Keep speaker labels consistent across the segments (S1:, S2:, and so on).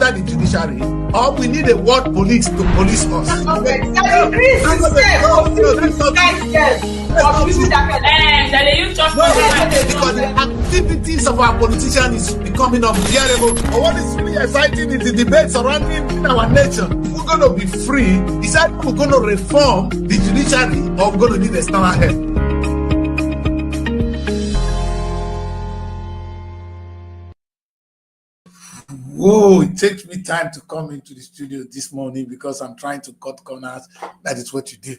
S1: under the judiciary, or we need a world police to police us.
S2: Okay. Kris is
S1: because the activities of our politicians is becoming unbearable. But what is really exciting is the debate surrounding our nation. We're going to be free. Is that we're going to reform the judiciary, or we're going to need external help? Whoa, it takes me time to come into the studio this morning because I'm trying to cut corners. That is what you do.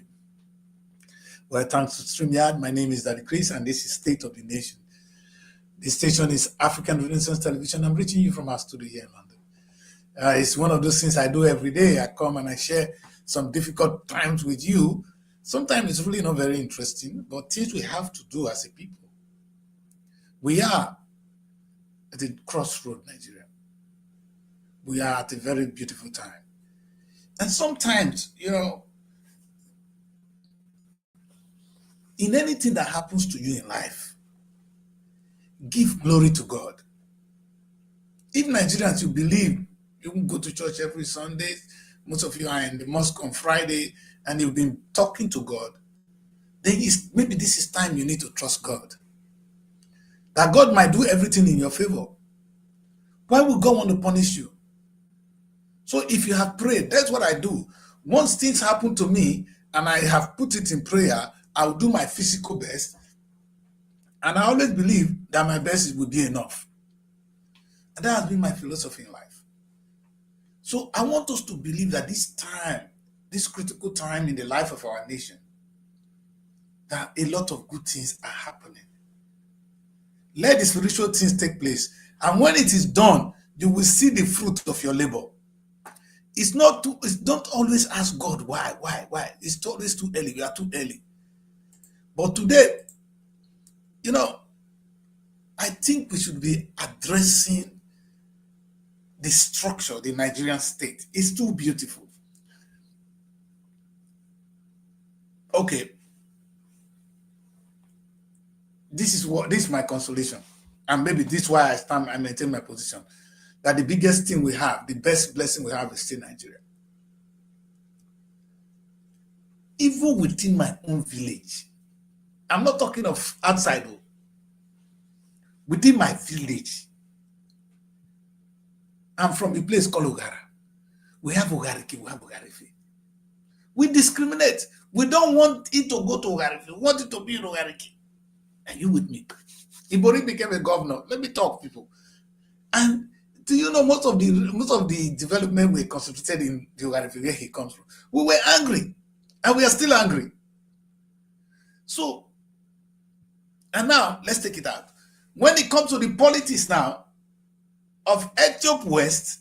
S1: Well, thanks to StreamYard. My name is Kris, and this is State of the Nation. This station is African Renaissance Television. I'm reaching you from our studio here in London. It's one of those things I do every day. I come and I share some difficult times with you. Sometimes it's really not very interesting, but things we have to do as a people. We are at the crossroad, Nigeria. We are at a very beautiful time. And sometimes, you know, in anything that happens to you in life, give glory to God. If Nigerians, you believe you can go to church every Sunday, most of you are in the mosque on Friday, and you've been talking to God, then maybe this is time you need to trust God. That God might do everything in your favor. Why would God want to punish you? So if you have prayed, that's what I do. Once things happen to me and I have put it in prayer, I'll do my physical best. And I always believe that my best will be enough. And that has been my philosophy in life. So I want us to believe that this time, this critical time in the life of our nation, that a lot of good things are happening. Let the spiritual things take place. And when it is done, you will see the fruit of your labor. Don't always ask God why. It's always too early. We are too early. But today, you know, I think we should be addressing the structure, the Nigerian state. It's too beautiful. Okay. This is my consolation. And maybe this is why I maintain my position. That the biggest thing we have, the best blessing we have is still Nigeria. Even within my own village, I'm not talking of outside, within my village, I'm from a place called Ogara. We have Ogariki, we have Ogarifi. We discriminate. We don't want it to go to Ogarifi. We want it to be in Ogariki. Are you with me? Ibori became a governor. Let me talk, people. And do you know most of the development were concentrated in the Ogarifi where he comes from? We were angry, and we are still angry. So, and now let's take it out. When it comes to the politics now of Ethiopia West,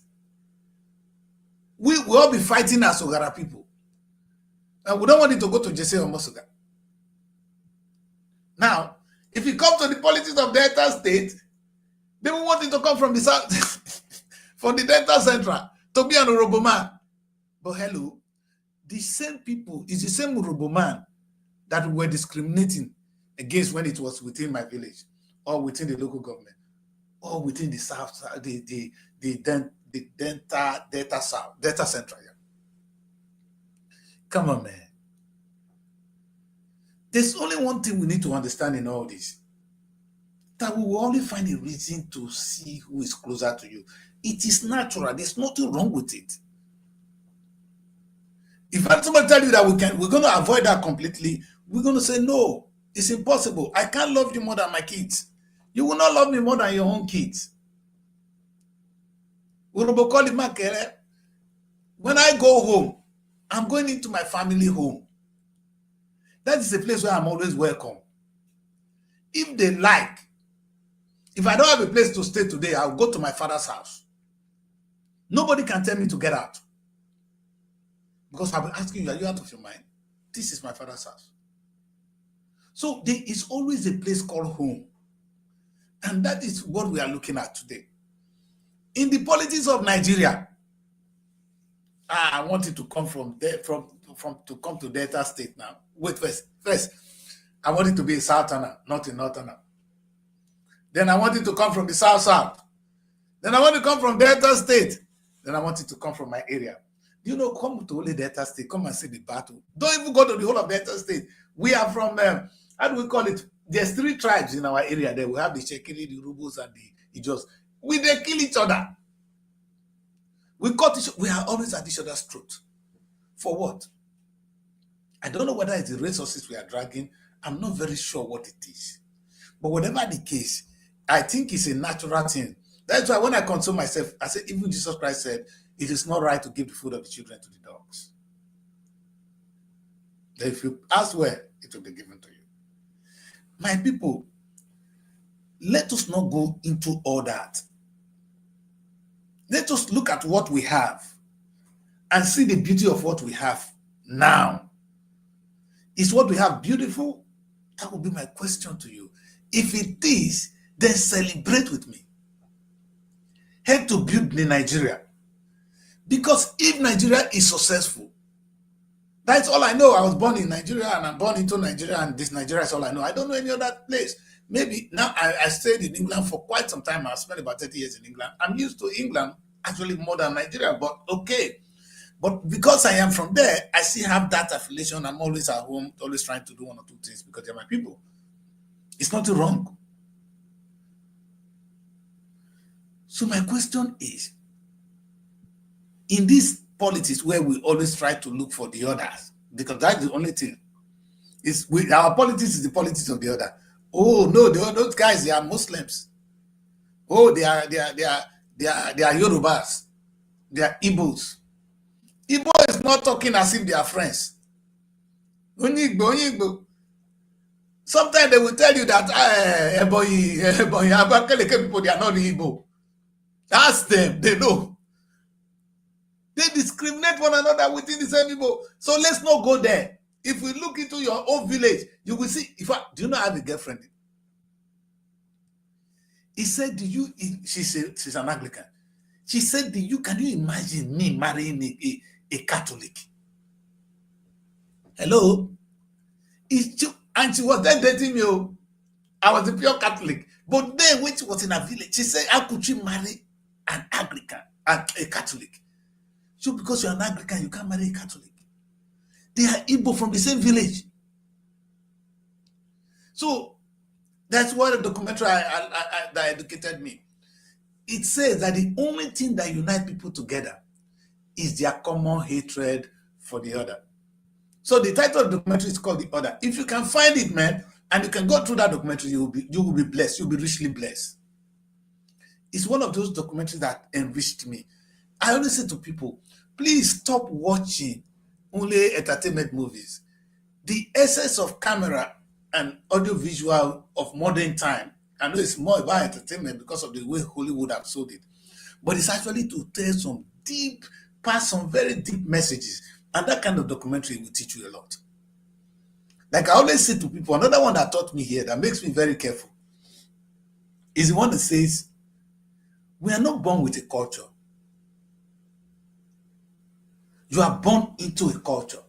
S1: we will all be fighting as Ogara people, and we don't want it to go to Jesse or Mosoga. Now, if it comes to the politics of Delta State, they will want it to come from the south, from the Delta Central, to be an Urobo man. But hello, the same people, is the same Urobo man that we were discriminating against when it was within my village, or within the local government, or within the south, the Delta Central. Yeah. Come on, man. There's only one thing we need to understand in all this. That we will only find a reason to see who is closer to you. It is natural. There's nothing wrong with it. If somebody tell you that we're going to avoid that completely, we're going to say, no, it's impossible. I can't love you more than my kids. You will not love me more than your own kids. When I go home, I'm going into my family home. That is a place where I'm always welcome. If they like, if I don't have a place to stay today, I'll go to my father's house. Nobody can tell me to get out. Because I've been asking you, are you out of your mind? This is my father's house. So there is always a place called home. And that is what we are looking at today. In the politics of Nigeria, I wanted to come from there, to come to Delta State now. Wait, first, I wanted to be a Southerner, not a Northerner. Then I wanted to come from the South. Then I want to come from Delta State. then I want you to come from my area. You know, come to only Delta State, come and see the battle. Don't even go to the whole of Delta State. We are from, how do we call it? There's 3 tribes in our area there. We have the Shekiri, the Rubus, and the Ijos. They kill each other. We are always at each other's throat. For what? I don't know whether it's the resources we are dragging. I'm not very sure what it is. But whatever the case, I think it's a natural thing. That's why when I console myself, I say, even Jesus Christ said, it is not right to give the food of the children to the dogs. That if you ask where, it will be given to you. My people, let us not go into all that. Let us look at what we have and see the beauty of what we have now. Is what we have beautiful? That will be my question to you. If it is, then celebrate with me. Help to build the Nigeria. Because if Nigeria is successful, that's all I know. I was born in Nigeria and I'm born into Nigeria, and this Nigeria is all I know. I don't know any other place. Maybe now I stayed in England for quite some time. I spent about 30 years in England. I'm used to England actually more than Nigeria, but okay. But because I am from there, I still have that affiliation. I'm always at home, always trying to do 1 or 2 things because they're my people. It's not wrong. So my question is, in this politics where we always try to look for the others, because that's the only thing, is our politics is the politics of the other. Oh no, those guys, they are Muslims. Oh, they are Yorubas. They are Igbos. Igbo is not talking as if they are friends. Igbo. Sometimes they will tell you that people, they are not Igbo. Ask them, they know. They discriminate one another within the same Igbo. So let's not go there. If we look into your own village, you will see. Do you know I have a girlfriend? He said, she's an Anglican. She said, can you imagine me marrying a Catholic? Hello? And she was then dating me. I was a pure Catholic. But then when she was in a village, she said, how could she marry an Anglican and a Catholic? So because you're an Anglican, you can't marry a Catholic. They are Igbo from the same village. So that's what the documentary that educated me. It says that the only thing that unites people together is their common hatred for the other. So the title of the documentary is called The Other. If you can find it, man, and you can go through that documentary, you will be blessed. You'll be richly blessed. It's one of those documentaries that enriched me. I always say to people, please stop watching only entertainment movies. The essence of camera and audiovisual of modern time, I know it's more about entertainment because of the way Hollywood have sold it, but it's actually to tell pass some very deep messages. And that kind of documentary will teach you a lot. Like I always say to people, another one that taught me here that makes me very careful is the one that says, we are not born with a culture. You are born into a culture.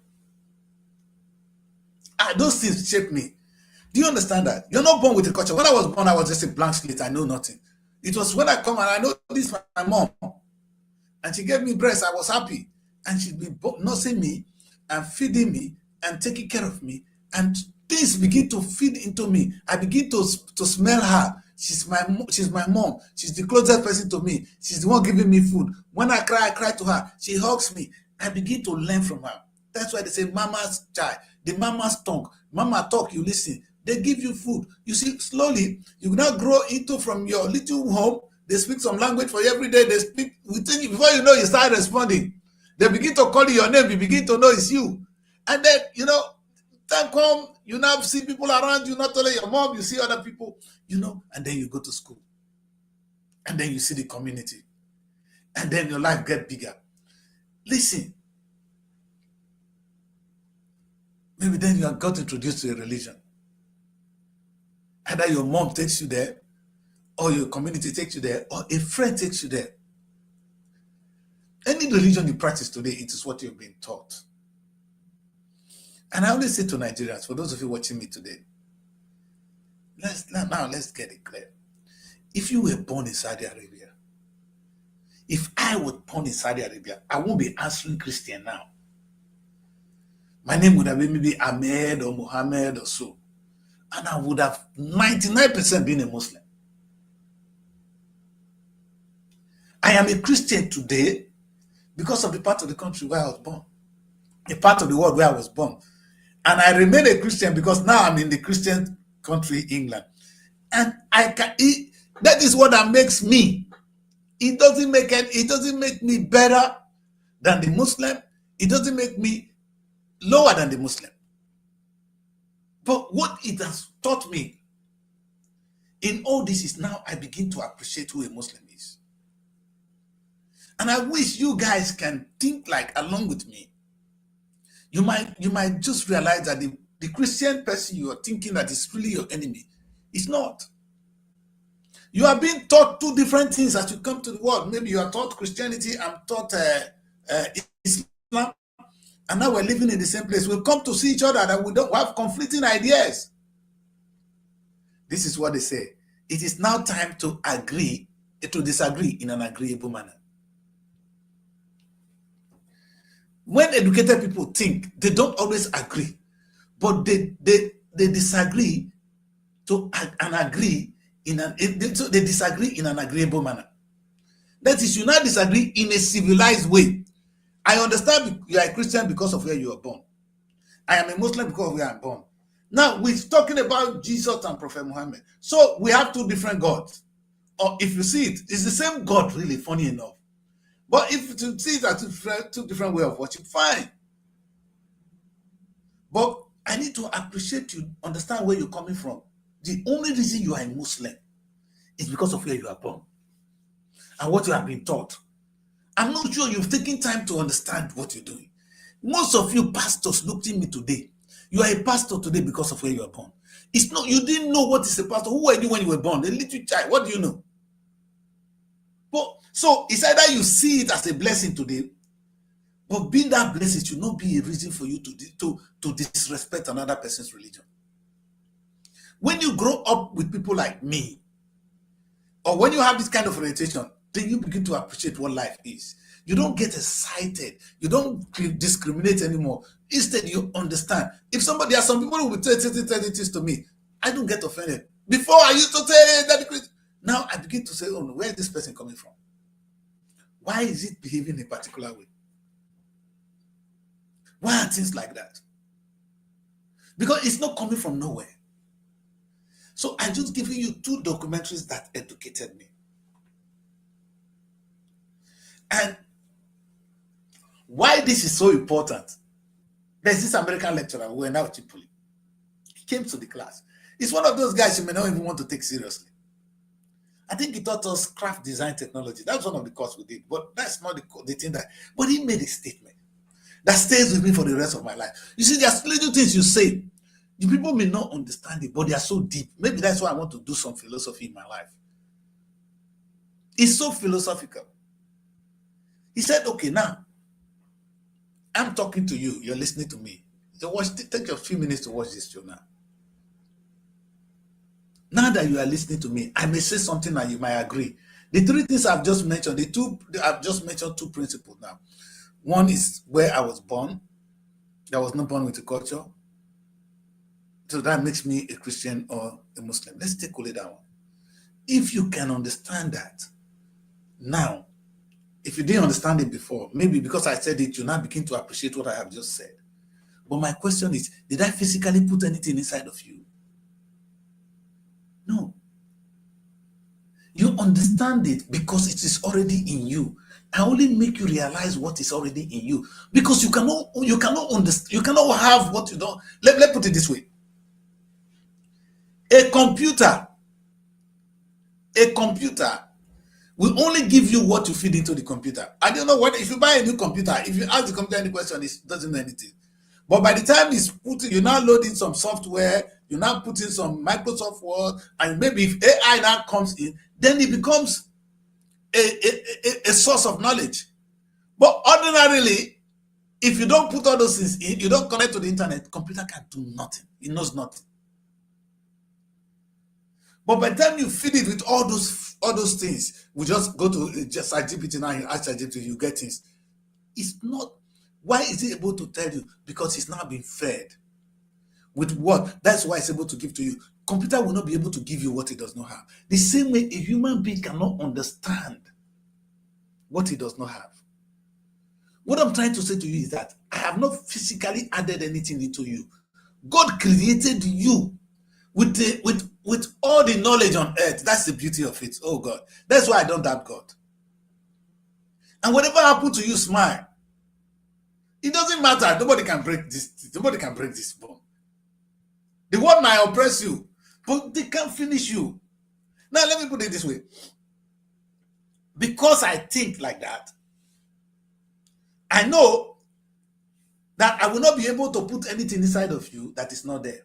S1: Those things shape me. Do you understand that? You're not born with a culture. When I was born, I was just a blank slate. I know nothing. It was when I come and I know this is my mom. And she gave me breast. I was happy. And she'd be nursing me and feeding me and taking care of me. And things begin to feed into me. I begin to smell her. She's my mom. She's the closest person to me. She's the one giving me food. When I cry to her. She hugs me. I begin to learn from her. That's why they say mama's child, the mama's tongue. Mama talk, you listen. They give you food. You see, slowly, you now grow into from your little home. They speak some language for you every day. They speak within you. Before you know, you start responding. They begin to call you your name. You begin to know it's you. And then, time come, you now see people around you, not only your mom, you see other people, and then you go to school. And then you see the community. And then your life gets bigger. Listen. Maybe then you have got introduced to a religion. Either your mom takes you there, or your community takes you there, or a friend takes you there. Any religion you practice today, it is what you've been taught. And I always say to Nigerians, for those of you watching me today, let's get it clear. If you were born in Saudi Arabia, If I was born in Saudi Arabia, I won't be answering Christian now. My name would have been maybe Ahmed or Muhammad or so. And I would have 99% been a Muslim. I am a Christian today because of the part of the country where I was born, a part of the world where I was born. And I remain a Christian because now I'm in the Christian country, England. And that is what that makes me. It doesn't make me better than the Muslim. It doesn't make me lower than the Muslim. But what it has taught me in all this is now I begin to appreciate who a Muslim is. And I wish you guys can think like along with me. You might just realize that the Christian person you are thinking that is really your enemy is not. You are being taught two different things as you come to the world. Maybe you are taught Christianity, I'm taught Islam, and now we're living in the same place. We'll come to see each other and we don't have conflicting ideas. This is what they say. It is now time to disagree in an agreeable manner. When educated people think, they don't always agree, but they disagree and agree they disagree in an agreeable manner. That is, you now disagree in a civilized way. I understand you are a Christian because of where you are born. I am a Muslim because of where I'm born. Now, we're talking about Jesus and Prophet Muhammad. So we have two different gods. Or if you see it, it's the same God, really, funny enough. But if you see it as two different ways of worship, fine. But I need to appreciate you, understand where you're coming from. The only reason you are a Muslim is because of where you are born and what you have been taught. I'm not sure you've taken time to understand what you're doing. Most of you pastors looked at me today. You are a pastor today because of where you are born. It's not, you didn't know what is a pastor. Who were you when you were born? A little child. What do you know? But so it's either you see it as a blessing today, but being that blessing should not be a reason for you to disrespect another person's religion. When you grow up with people like me, or when you have this kind of orientation, then you begin to appreciate what life is. You don't get excited. You don't discriminate anymore. Instead, you understand. If there are some people who will tell this to me, I don't get offended. Before I used to say that. Now I begin to say, oh no, where is this person coming from? Why is it behaving in a particular way? Why are things like that? Because it's not coming from nowhere. So I'm just giving you two documentaries that educated me. And why this is so important, there's this American lecturer who went out cheaply. He came to the class. He's one of those guys you may not even want to take seriously. I think he taught us craft design technology. That's one of the courses we did, but that's not the thing that. But he made a statement that stays with me for the rest of my life. You see, there's little things you say. The people may not understand it, but they are so deep. Maybe that's why I want to do some philosophy in my life. It's so philosophical. He said, okay, now, I'm talking to you. You're listening to me. So take a few minutes to watch this show now. Now that you are listening to me, I may say something that you might agree. The three things I've just mentioned, I've just mentioned two principles now. One is where I was born. I was not born with a culture. So that makes me a Christian or a Muslim. Let's take only that one. If you can understand that, now, if you didn't understand it before, maybe because I said it, you now begin to appreciate what I have just said. But my question is, did I physically put anything inside of you? No. You understand it because it is already in you. I only make you realize what is already in you because you cannot understand, you cannot have what you don't. Let's put it this way. A computer will only give you what you feed into the computer. I don't know what, if you buy a new computer, if you ask the computer any question, it doesn't know anything. But by the time you're now loading some software, you're now putting some Microsoft Word, and maybe if AI now comes in, then it becomes a source of knowledge. But ordinarily, if you don't put all those things in, you don't connect to the internet, computer can do nothing. It knows nothing. But by the time you feed it with all those things, we just go to just ChatGPT now, you ask ChatGPT, you get things. It's not. Why is it able to tell you? Because it's now been fed. With what? That's why it's able to give to you. Computer will not be able to give you what it does not have. The same way a human being cannot understand what it does not have. What I'm trying to say to you is that I have not physically added anything into you. God created you with all the knowledge on earth. That's the beauty of it. Oh God. That's why I don't doubt God. And whatever happened to you, smile. It doesn't matter. Nobody can break this bone. The world might oppress you, but they can't finish you. Now, let me put it this way. Because I think like that, I know that I will not be able to put anything inside of you that is not there.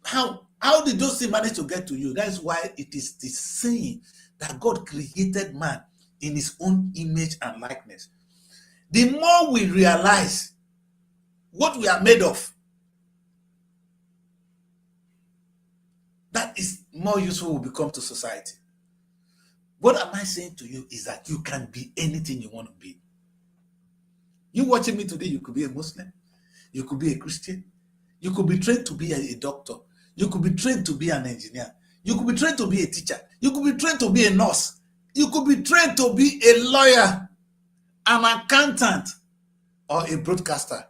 S1: How did those things manage to get to you? That's why it is the saying that God created man in his own image and likeness. The more we realize what we are made of, that is more useful will become to society. What am I saying to you is that you can be anything you want to be. You watching me today, you could be a Muslim, you could be a Christian, you could be trained to be a doctor, you could be trained to be an engineer, you could be trained to be a teacher, you could be trained to be a nurse, you could be trained to be a lawyer, an accountant, or a broadcaster.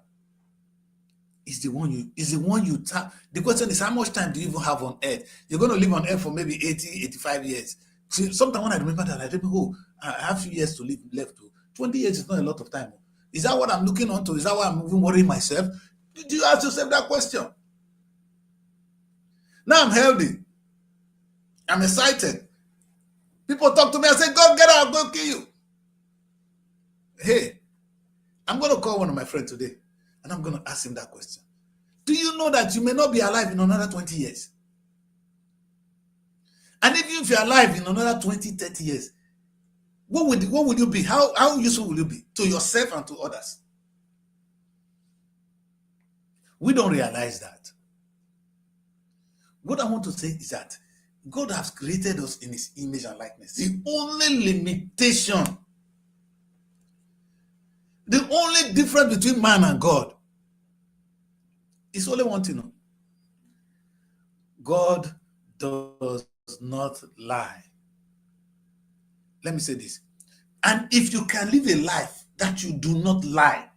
S1: Is the one you tap. The question is, how much time do you even have on earth? You're going to live on earth for maybe 80, 85 years. See, sometimes when I remember that, I think, oh, I have a few years to live left. 20 years is not a lot of time. Is that what I'm looking onto? Is that why I'm even worrying myself? Do you ask yourself that question? Now I'm healthy. I'm excited. People talk to me and say, God, get out, go kill you. Hey, I'm going to call one of my friends today and I'm going to ask him that question. Do you know that you may not be alive in another 20 years? And even if you're alive in another 20, 30 years, what would you be? How useful will you be to yourself and to others? We don't realize that. What I want to say is that God has created us in his image and likeness. The only limitation, the only difference between man and God is only one thing. God does not lie. Let me say this. And if you can live a life that you do not lie,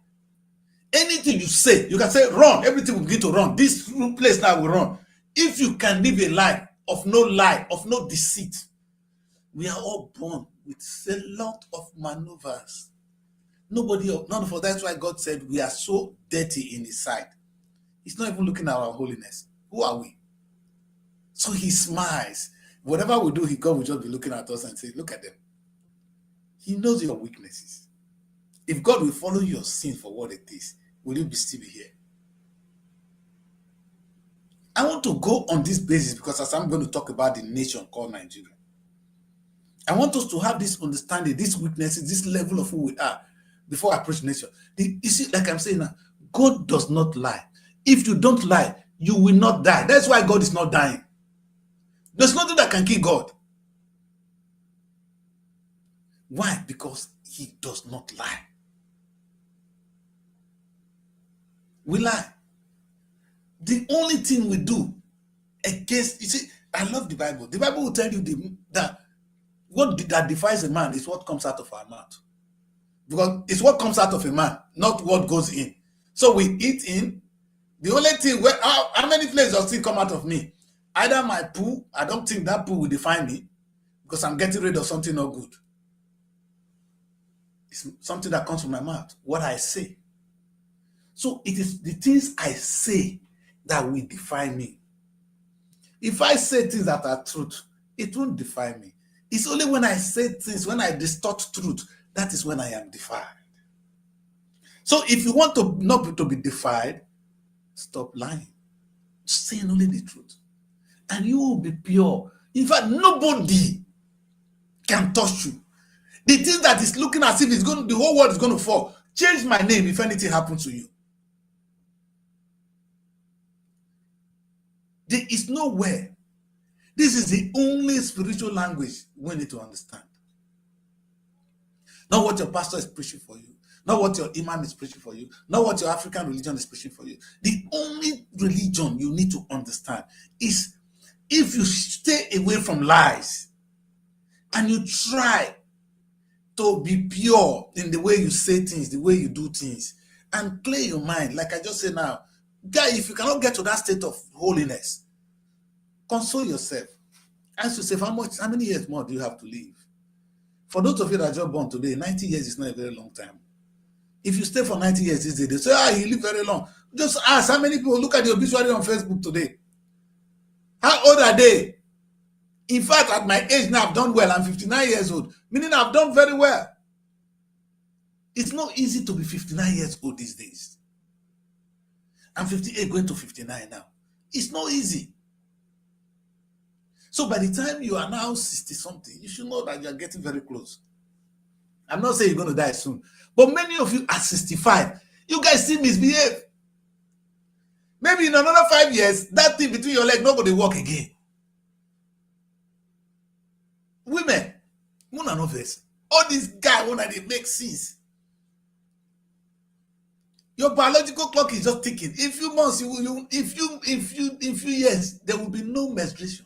S1: anything you say, you can say run, everything will begin to run. This place now will run. If you can live a life of no lie, of no deceit, we are all born with a lot of maneuvers. None of us. That's why God said we are so dirty in his sight. He's not even looking at our holiness. Who are we? So he smiles. Whatever we do, God will just be looking at us and say, look at them. He knows your weaknesses. If God will follow your sin for what it is, will you still be here? I want to go on this basis because as I'm going to talk about the nation called Nigeria, I want us to have this understanding, these weaknesses, this level of who we are before I approach the nation. You see, like I'm saying now, God does not lie. If you don't lie, you will not die. That's why God is not dying. There's nothing that can kill God. Why? Because he does not lie. We lie. The only thing we do against, you see, I love the Bible. The Bible will tell you that what that defies a man is what comes out of our mouth. Because it's what comes out of a man, not what goes in. So we eat in. The only thing, how many places does it come out of me? Either my poo, I don't think that poo will define me because I'm getting rid of something not good. It's something that comes from my mouth, what I say. So it is the things I say that will define me. If I say things that are truth, it won't define me. It's only when I say things, when I distort truth, that is when I am defied. So if you want to not to be defied, stop lying. Saying only the truth. And you will be pure. In fact, nobody can touch you. The thing that is looking as if the whole world is going to fall. Change my name if anything happens to you. There is nowhere. This is the only spiritual language we need to understand. Not what your pastor is preaching for you, not what your imam is preaching for you, not what your African religion is preaching for you. The only religion you need to understand is, if you stay away from lies and you try to be pure in the way you say things, the way you do things, and clear your mind, like I just said now, guy, if you cannot get to that state of holiness, console yourself. Ask yourself, how many years more do you have to live? For those of you that are just born today, 90 years is not a very long time. If you stay for 90 years these days, they say, you live very long. Just ask how many people look at the obituary on Facebook today. How old are they? In fact, at my age now, I've done well. I'm 59 years old, meaning I've done very well. It's not easy to be 59 years old these days. I'm 58 going to 59 now. It's not easy. So by the time you are now 60 something, you should know that you are getting very close. I'm not saying you're going to die soon, but many of you at 65, you guys still misbehave. Maybe in another 5 years, that thing between your legs nobody walk again. Women, one and others, all these guys when they make sense. Your biological clock is just ticking. In few months, in few years, there will be no menstruation.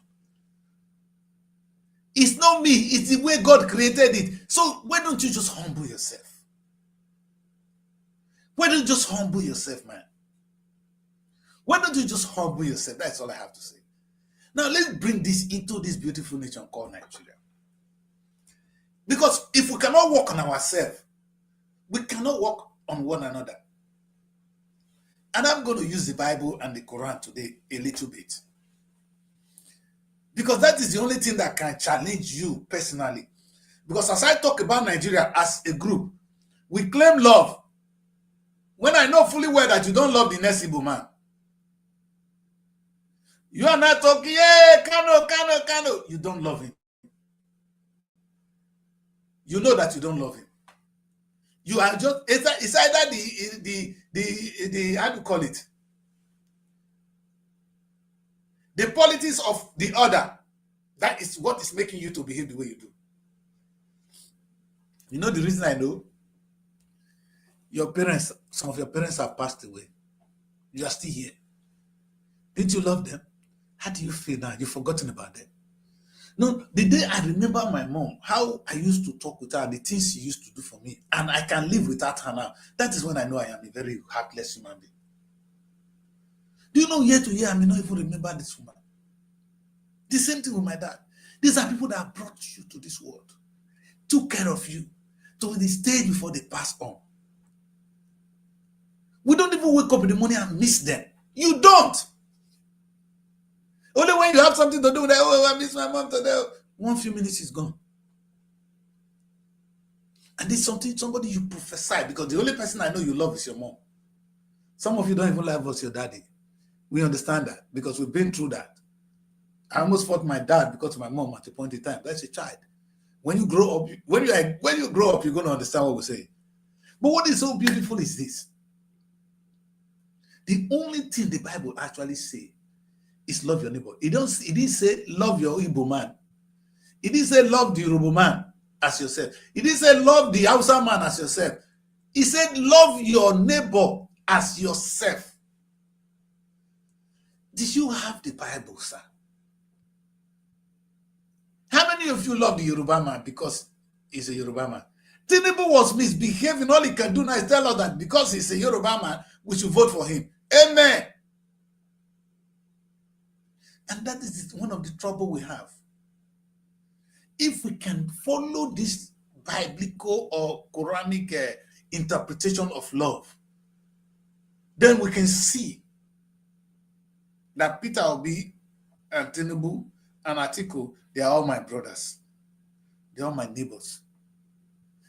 S1: It's not me, it's the way God created it. So why don't you just humble yourself? Why don't you just humble yourself, man? Why don't you just humble yourself? That's all I have to say. Now let's bring this into this beautiful nation called Nigeria. Because if we cannot work on ourselves, we cannot work on one another. And I'm going to use the Bible and the Quran today a little bit. Because that is the only thing that can challenge you personally. Because as I talk about Nigeria as a group, we claim love. When I know fully well that you don't love the next Igbo man. You are not talking, yeah, Kano. You don't love him. You know that you don't love him. You are just, it's either the how do you call it? The politics of the other. That is what is making you to behave the way you do. You know the reason I know? Your parents, some of your parents have passed away. You are still here. Didn't you love them? How do you feel now? You've forgotten about them. No, the day I remember my mom, how I used to talk with her, the things she used to do for me, and I can live without her now. That is when I know I am a very heartless human being. Do you know, year to year, I may not even remember this woman. The same thing with my dad. These are people that brought you to this world, took care of you, to the stage before they pass on. We don't even wake up in the morning and miss them. You don't. Only when you have something to do with that, oh, I miss my mom today. 1 few minutes is gone. And it's somebody you prophesy, because the only person I know you love is your mom. Some of you don't even love us, your daddy. We understand that because we've been through that. I almost fought my dad because of my mom at a point in time. That's a child. When you grow up, when you grow up, you're going to understand what we say. But what is so beautiful is this. The only thing the Bible actually says is love your neighbor. It didn't say love your Igbo man. It didn't say love the Yoruba man as yourself. It didn't say love the Hausa man as yourself. It said love your neighbor as yourself. Did you have the Bible, sir? How many of you love the Yoruba man because he's a Yoruba man? Tinubu was misbehaving. All he can do now is tell us that because he's a Yoruba man, we should vote for him. Amen. And that is one of the trouble we have. If we can follow this biblical or Quranic interpretation of love, then we can see that Peter Obi and Tinubu and Atiku, they are all my brothers. They are all my neighbors.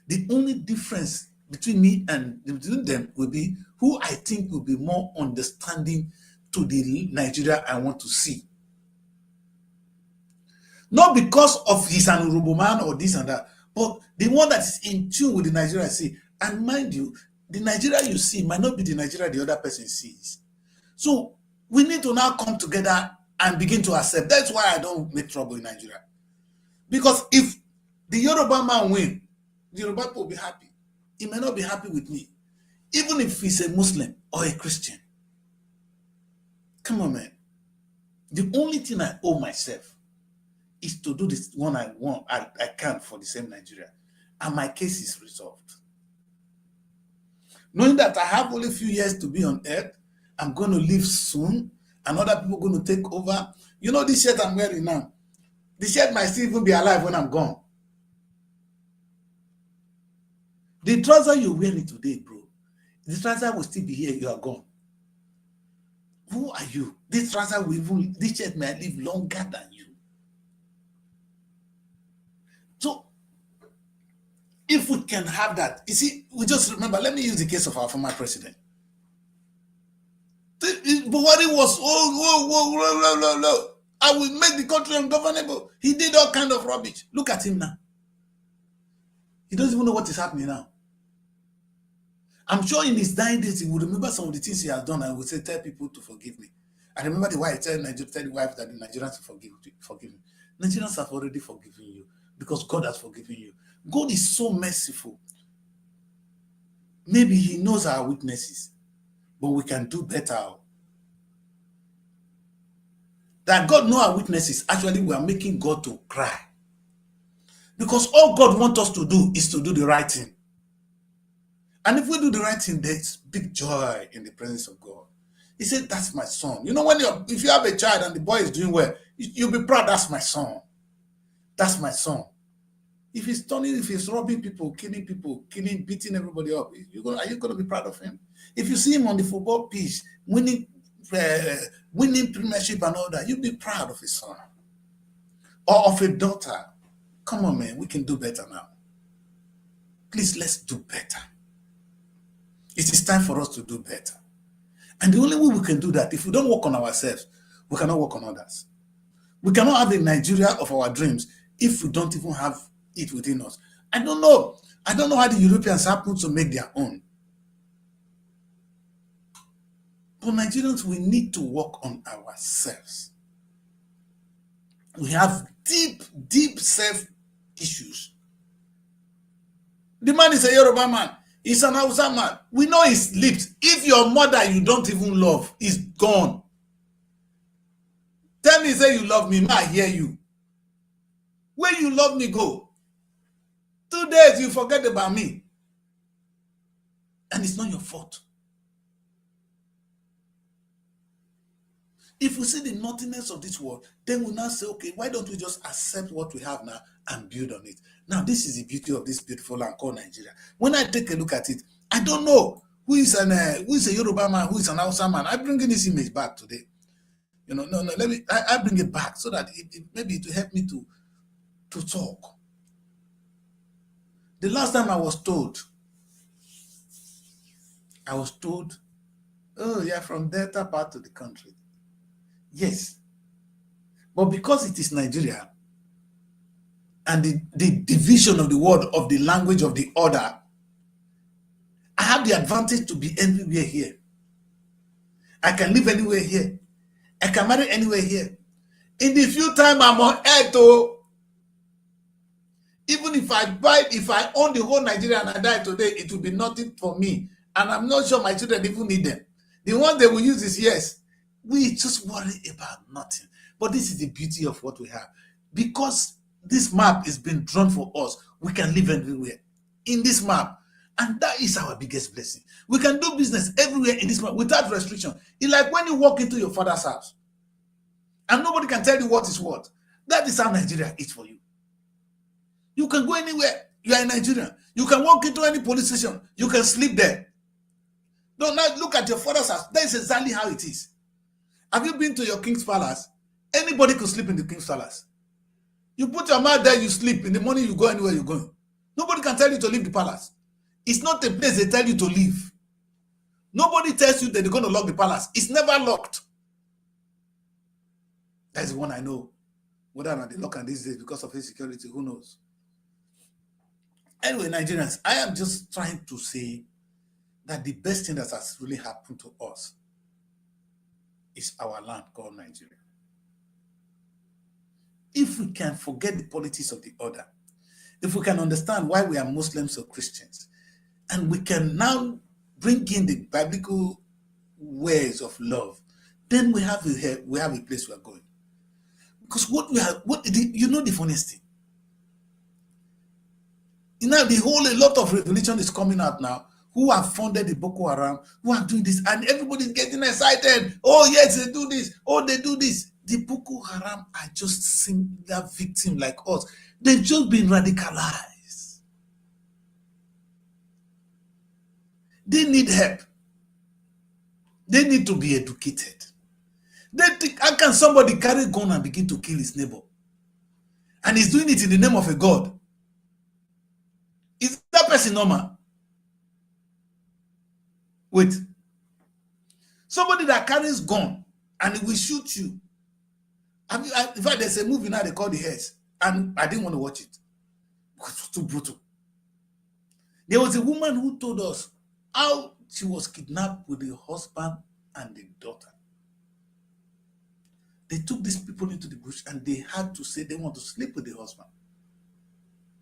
S1: The only difference between me and between them will be who I think will be more understanding to the Nigeria I want to see. Not because of he's an Urubu man or this and that, but the one that is in tune with the Nigeria I see. And mind you, the Nigeria you see might not be the Nigeria the other person sees. So we need to now come together and begin to accept. That's why I don't make trouble in Nigeria. Because if the Yoruba man win, the Yoruba people will be happy. He may not be happy with me, even if he's a Muslim or a Christian. Come on, man. The only thing I owe myself is to do this one I want, I can for the same Nigeria. And my case is resolved. Knowing that I have only a few years to be on earth, I'm going to leave soon, and other people are going to take over. You know this shirt I'm wearing now? The shirt might still even be alive when I'm gone. The trouser you're wearing today, bro, the trouser will still be here, you are gone. Who are you? This trouser will even, this shirt may live longer than you. So, if we can have that, you see, we just remember, let me use the case of our former president. Buhari was, I will make the country ungovernable. He did all kind of rubbish. Look at him now. He doesn't even know what is happening now. I'm sure in his dying days, he will remember some of the things he has done and will say, tell people to forgive me. I remember the wife, tell the wife that the Nigerians to forgive me. Nigerians have already forgiven you because God has forgiven you. God is so merciful. Maybe he knows our weaknesses, but we can do better. That God knows our weaknesses, actually we are making God to cry. Because all God wants us to do is to do the right thing. And if we do the right thing, there's big joy in the presence of God. He said, that's my son. You know, if you have a child and the boy is doing well, you'll be proud, that's my son. That's my son. If he's robbing people, beating everybody up, are you going to be proud of him? If you see him on the football pitch, winning premiership and all that, you'll be proud of his son. Or of a daughter. Come on, man, we can do better now. Please, let's do better. It is time for us to do better. And the only way we can do that, if we don't work on ourselves, we cannot work on others. We cannot have the Nigeria of our dreams if we don't even have it within us. I don't know how the Europeans happen to make their own. But Nigerians, we need to work on ourselves. We have deep self issues. The man is a Yoruba man. He's an Hausa man. We know his lips. If your mother you don't even love is gone, tell me, say you love me, I hear you. Where you love me go? 2 days you forget about me. And it's not your fault. If we see the nothingness of this world, then we now say, okay, why don't we just accept what we have now and build on it? Now, this is the beauty of this beautiful land called Nigeria. When I take a look at it, I don't know who is a Yoruba man, who is an Hausa man. I'm bringing this image back today. You know, I bring it back so that maybe it will help me to talk. The last time I was told, oh, you're from Delta part of the country. Yes. But because it is Nigeria and the division of the word, of the language, of the order, I have the advantage to be everywhere here. I can live anywhere here. I can marry anywhere here. In the few time I'm on earth, even if I own the whole Nigeria and I die today, it will be nothing for me. And I'm not sure my children even need them. The one they will use is yes. We just worry about nothing. But this is the beauty of what we have. Because this map is being drawn for us, we can live everywhere in this map. And that is our biggest blessing. We can do business everywhere in this map without restriction. It's like when you walk into your father's house and nobody can tell you what is what. That is how Nigeria is for you. You can go anywhere. You are in Nigeria. You can walk into any police station. You can sleep there. Don't now look at your father's house. That is exactly how it is. Have you been to your king's palace? Anybody could sleep in the king's palace. You put your mouth there, you sleep. In the morning, you go anywhere you're going. Nobody can tell you to leave the palace. It's not a place they tell you to leave. Nobody tells you that they're going to lock the palace. It's never locked. That's the one I know. Whether or not they lock on these days because of insecurity, who knows? Anyway, Nigerians, I am just trying to say that the best thing that has really happened to us is our land called Nigeria. if we can forget the politics of the other, if we can understand why we are Muslims or Christians, and we can now bring in the biblical ways of love, then we have a place we are going. Because the funniest thing, a lot of revelation is coming out now. Who have funded the Boko Haram? Who are doing this? And everybody's getting excited. Oh yes, they do this. Oh, they do this. The Boko Haram are just similar victims like us. They've just been radicalized. They need help. They need to be educated. They think, how can somebody carry a gun and begin to kill his neighbor? And he's doing it in the name of a God. Is that person normal? Wait. Somebody that carries gun and he will shoot you. In fact, there's a movie now they call The Heads, and I didn't want to watch it because it was too brutal. There was a woman who told us how she was kidnapped with the husband and the daughter. They took these people into the bush and they had to say they want to sleep with the husband.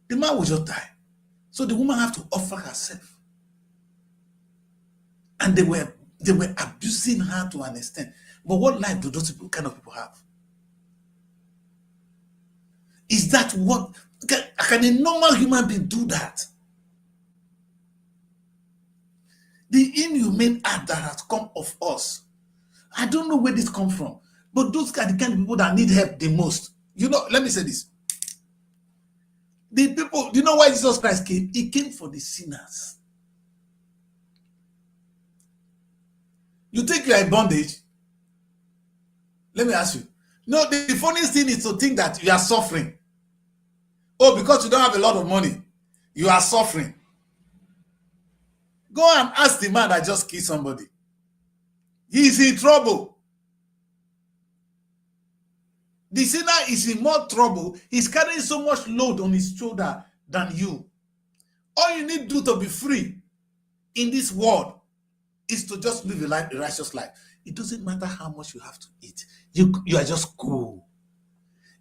S1: The man will just die. So the woman have to offer herself. And they were abusing her to an extent. But what life do those kind of people have? Is that what can a normal human being do that? The inhumane act that has come of us, I don't know where this comes from, but those are the kind of people that need help the most. Let me say this. The people, you know why Jesus Christ came? He came for the sinners. You think you are in bondage? Let me ask you. No, the funniest thing is to think that you are suffering. Oh, because you don't have a lot of money, you are suffering. Go and ask the man that just killed somebody. He is in trouble. The sinner is in more trouble. He's carrying so much load on his shoulder than you. All you need to do to be free in this world is to just live a righteous life. It doesn't matter how much you have to eat. You are just cool.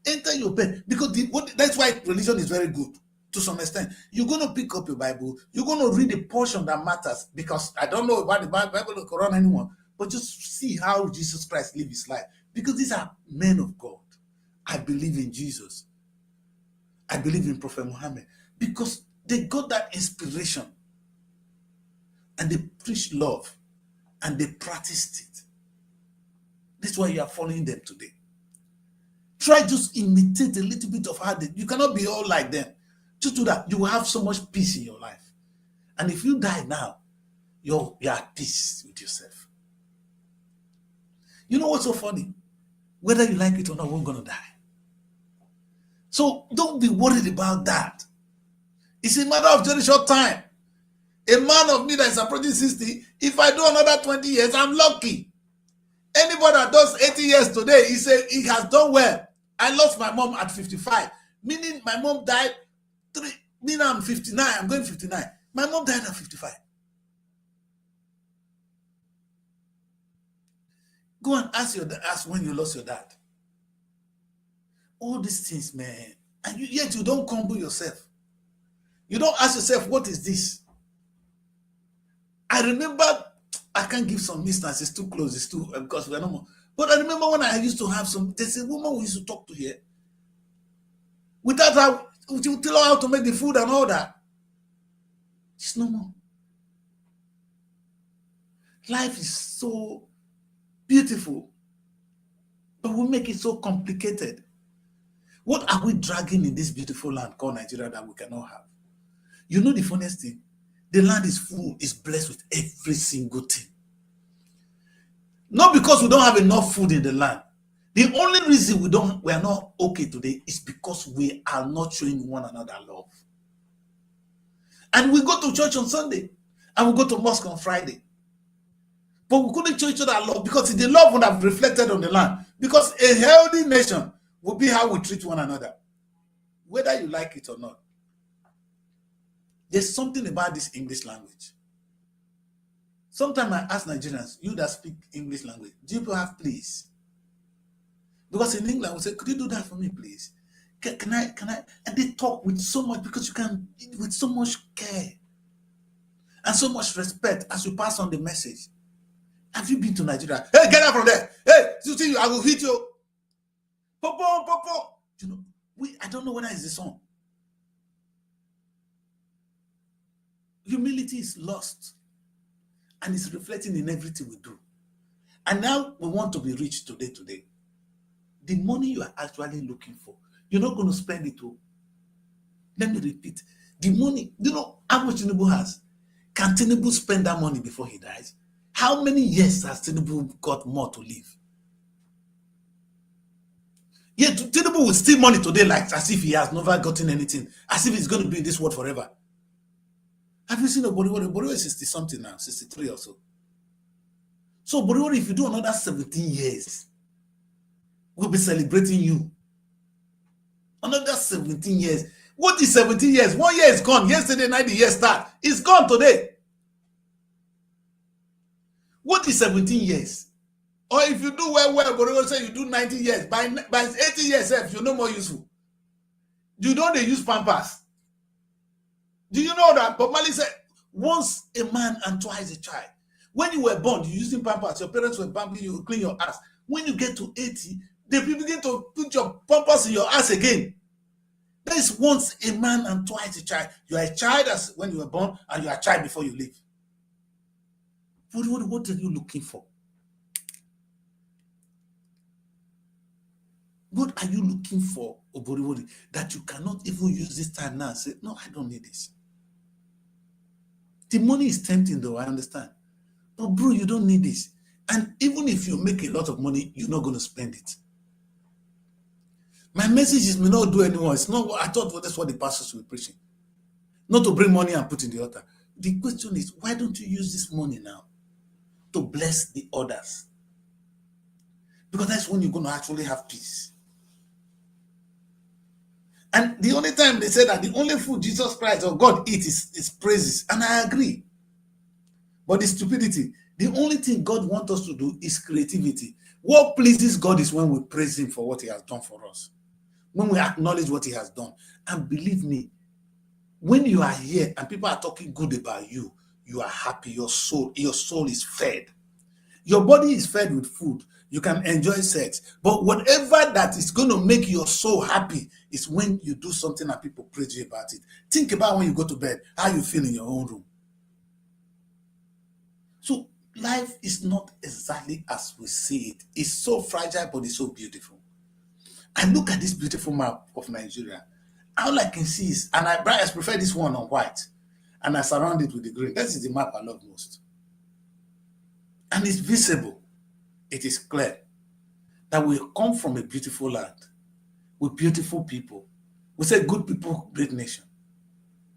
S1: Enter your bed. Because that's why religion is very good to some extent. You're going to pick up your Bible. You're going to read the portion that matters. Because I don't know about the Bible or Quran anymore. But just see how Jesus Christ lived his life. Because these are men of God. I believe in Jesus. I believe in Prophet Muhammad. Because they got that inspiration. And they preached love. And they practiced it. That's why you are following them today. Try just imitate a little bit of how they. You cannot be all like them. Just do that. You will have so much peace in your life. And if you die now, you're at peace with yourself. You know what's so funny? Whether you like it or not, we're going to die. So don't be worried about that. It's a matter of very short time. A man of me that is approaching 60, if I do another 20 years, I'm lucky. Anybody that does 80 years today, he has done well. I lost my mom at 55, meaning my mom died. Meaning I'm 59. I'm going 59. My mom died at 55. Go and ask when you lost your dad. All these things, man, and yet you don't humble yourself. You don't ask yourself, what is this? I remember, I can't give some instances, too close, it's too, because we're no more. But I remember when I used to have there's a woman we used to talk to here. Without her, you tell her how to make the food and all that. It's no more. Life is so beautiful, but we make it so complicated. What are we dragging in this beautiful land called Nigeria that we cannot have? You know the funniest thing? The land is full, is blessed with every single thing. Not because we don't have enough food in the land. The only reason we are not okay today is because we are not showing one another love. And we go to church on Sunday, and we go to mosque on Friday. But we couldn't show each other love because the love would have reflected on the land. Because a healthy nation will be how we treat one another, whether you like it or not. There's something about this English language. Sometimes I ask Nigerians, you that speak English language, do you have please? Because in England, we say, could you do that for me, please? Can I? And they talk with so much, because you can, with so much care and so much respect as you pass on the message. Have you been to Nigeria? Hey, get out from there. Hey, you see, I will hit you. Popo, popo. You know, I don't know whether it's the song. Humility is lost, and it's reflecting in everything we do. And now we want to be rich today. The money you are actually looking for, you're not going to spend it all. Let me repeat. The money, you know how much Tinubu has? Can Tinubu spend that money before he dies? How many years has Tinubu got more to live? Yet Tinubu will steal money today like as if he has never gotten anything, as if he's going to be in this world forever. Have you seen Oboriwori? Oboriwori is 60 something now, 63 or so. So Oboriwori, if you do another 17 years, we'll be celebrating you. Another 17 years. What is 17 years? 1 year is gone. Yesterday night, the year start. It's gone today. What is 17 years? Or if you do well, but we say you do 90 years. By 80 years, you're no more useful. You know they use Pampers. Do you know that? But Mali said, once a man and twice a child. When you were born, you using Pampers. Your parents were pumping you, clean your ass. When you get to 80, they begin to put your Pampers in your ass again. That is once a man and twice a child. You are a child as when you were born, and you are a child before you leave. What are you looking for? What are you looking for, Oboriwori, that you cannot even use this time now and say, no, I don't need this? The money is tempting though, I understand. But bro, you don't need this. And even if you make a lot of money, you're not going to spend it. My message is may not do anymore. It's not what I thought that's what the pastors were preaching. Not to bring money and put in the altar. The question is, why don't you use this money now to bless the others? Because that's when you're going to actually have peace. And the only time they say that the only food Jesus Christ or God eats is praises. And I agree. But the stupidity, the only thing God wants us to do is creativity. What pleases God is when we praise him for what he has done for us. When we acknowledge what he has done. And believe me, when you are here and people are talking good about you, you are happy. Your soul is fed. Your body is fed with food. You can enjoy sex. But whatever that is going to make your soul happy is when you do something and people praise you about it. Think about when you go to bed, how you feel in your own room. So life is not exactly as we see it. It's so fragile, but it's so beautiful. I look at this beautiful map of Nigeria. All I can see is, and I prefer this one on white, and I surround it with the green. That is the map I love most. And it's visible. It is clear that we come from a beautiful land with beautiful people. We say good people, great nation.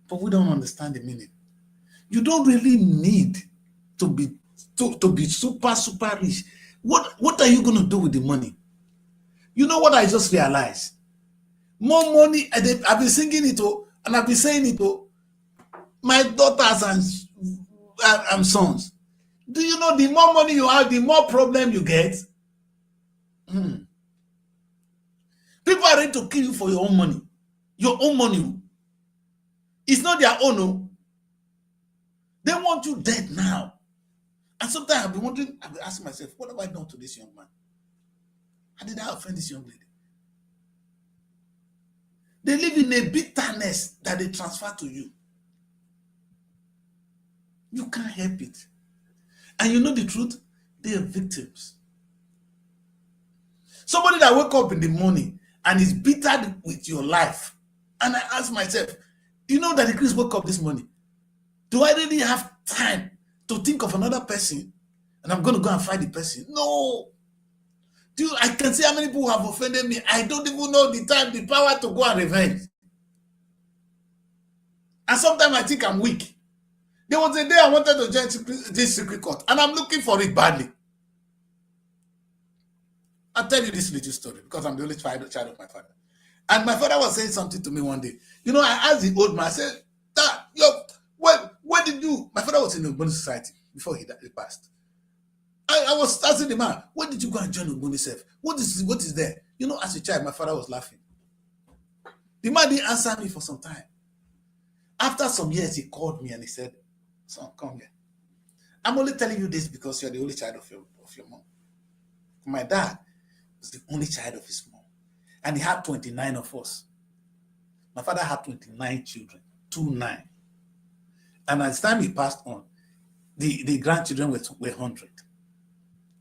S1: But we don't understand the meaning. You don't really need to be super, super rich. What are you going to do with the money? You know what I just realized? More money, I've been singing it, and I've been saying it, my daughters and sons. Do you know the more money you have, the more problem you get? People are ready to kill you for your own money. Your own money. It's not their own. They want you dead now. And sometimes I've been asking myself, what have I done to this young man? How did I offend this young lady? They live in a bitterness that they transfer to you. You can't help it. And you know the truth? They are victims. Somebody that wake up in the morning and is bitter with your life. And I ask myself, you know that the Kris woke up this morning. Do I really have time to think of another person and I'm going to go and fight the person? No. I can see how many people have offended me. I don't even know the time, the power to go and revenge. And sometimes I think I'm weak. There was a day I wanted to join this secret court, and I'm looking for it badly. I'll tell you this little story because I'm the only child of my father. And my father was saying something to me one day. You know, I asked the old man, I said, Dad, what did you? My father was in the Ogboni Society before he passed. I was asking the man, where did you go and join Ogboni Self? What is there? You know, as a child, my father was laughing. The man didn't answer me for some time. After some years, he called me and he said, "Son, come here. I'm only telling you this because you're the only child of your mom." My dad was the only child of his mom. And he had 29 of us. My father had 29 children, 29. And as time he passed on, the grandchildren were 100.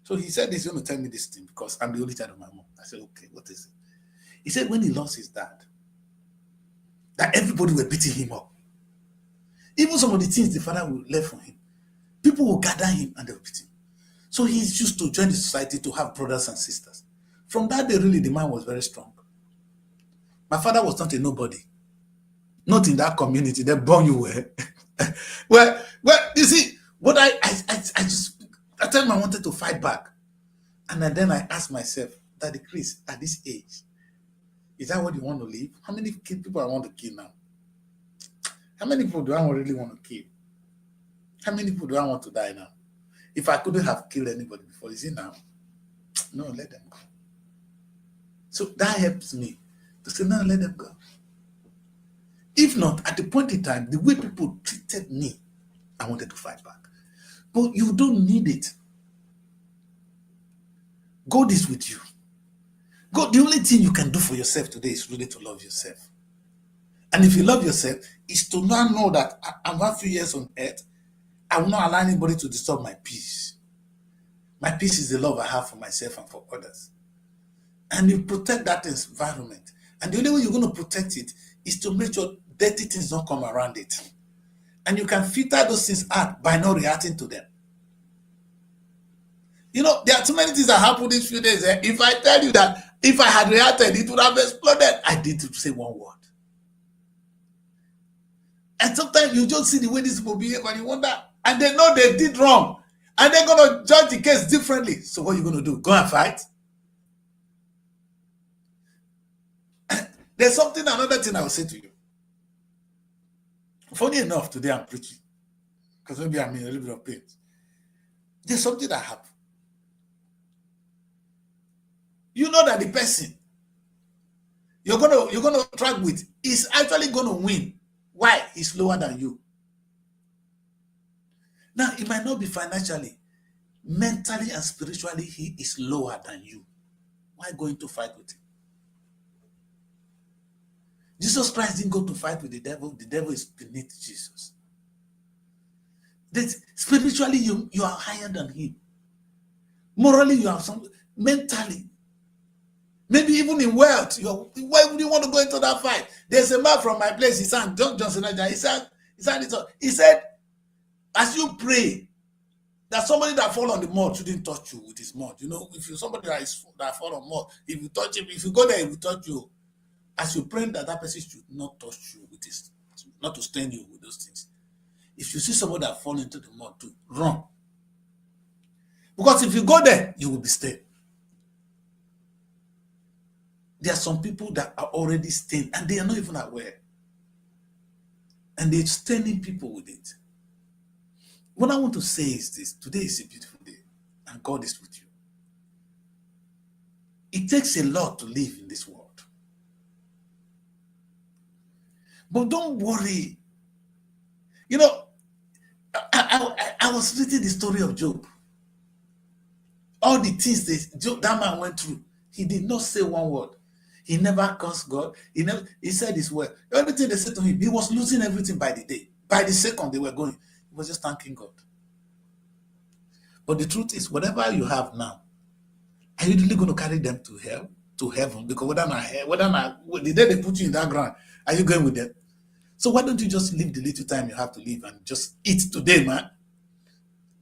S1: So he said he's going to tell me this thing because I'm the only child of my mom. I said, okay, what is it? He said when he lost his dad, that everybody were beating him up. Even some of the things the father would left for him, people will gather him and they'll beat him. So he's used to join the society to have brothers and sisters. From that day, really, the man was very strong. My father was not a nobody. Not in that community. They born you were. well, you see, what I tell him I wanted to fight back. And then I asked myself, Daddy Kris, at this age, is that what you want to live? How many people I want to kill now? How many people do I really want to kill? How many people do I want to die now? If I couldn't have killed anybody before, is it now? No, let them go. So that helps me to say, no, let them go. If not, at the point in time, the way people treated me, I wanted to fight back. But you don't need it. God is with you. God, the only thing you can do for yourself today is really to love yourself. And if you love yourself, it's to now know that I'm a few years on earth. I will not allow anybody to disturb my peace. My peace is the love I have for myself and for others. And you protect that environment. And the only way you're going to protect it is to make sure dirty things don't come around it. And you can filter those things out by not reacting to them. You know, there are too many things that happened these few days. If I tell you that if I had reacted, it would have exploded. I didn't say one word. And sometimes you just see the way these people behave and you wonder, and they know they did wrong. And they're going to judge the case differently. So what are you going to do? Go and fight? There's another thing I will say to you. Funny enough, today I'm preaching. Because maybe I'm in a little bit of pain. There's something that happened. You know that the person you're gonna track with is actually gonna win. Why? He's lower than you. Now, it might not be financially, mentally and spiritually, he is lower than you. Why going to fight with him? Jesus Christ didn't go to fight with the devil. The devil is beneath Jesus. That spiritually, you are higher than him. Morally, you have some. Mentally, maybe even in wealth, why would you want to go into that fight? There's a man from my place. He sang John Johnson. He said, as you pray, that somebody that fall on the mud shouldn't touch you with his mud. You know, if you're somebody that fall on mud, if you touch him, if you go there, he will touch you. As you pray that person should not touch you with his, not to stain you with those things. If you see somebody that fall into the mud, to run. Because if you go there, you will be stained. There are some people that are already stained and they are not even aware. And they're staining people with it. What I want to say is this: today is a beautiful day and God is with you. It takes a lot to live in this world. But don't worry. You know, I was reading the story of Job. All the things that man went through, he did not say one word. He never cursed God. He said his word. Everything they said to him, he was losing everything by the day. By the second they were going, he was just thanking God. But the truth is, whatever you have now, are you really going to carry them to hell, to heaven? Because the day they put you in that ground, are you going with them? So why don't you just live the little time you have to live and just eat today, man?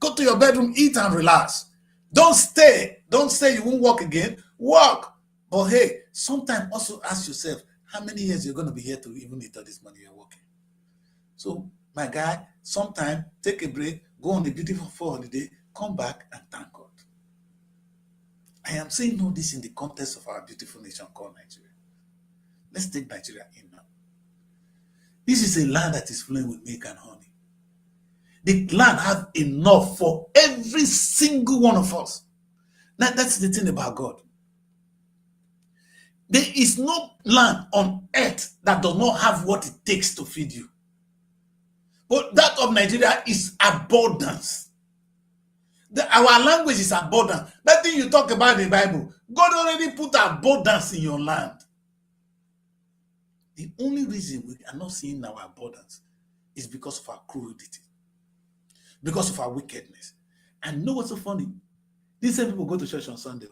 S1: Go to your bedroom, eat and relax. Don't stay. Don't say you won't work again. Work. But hey, sometimes also ask yourself, how many years you're going to be here to even eat all this money you're working? So, my guy, sometime take a break, go on a beautiful holiday, come back and thank God. I am saying all this in the context of our beautiful nation called Nigeria. Let's take Nigeria in now. This is a land that is flowing with milk and honey. The land has enough for every single one of us. Now, that's the thing about God. There is no land on earth that does not have what it takes to feed you. But that of Nigeria is abundance. Our language is abundance. That thing you talk about in the Bible, God already put abundance in your land. The only reason we are not seeing our abundance is because of our cruelty, because of our wickedness. And you know what's so funny? These same people go to church on Sunday.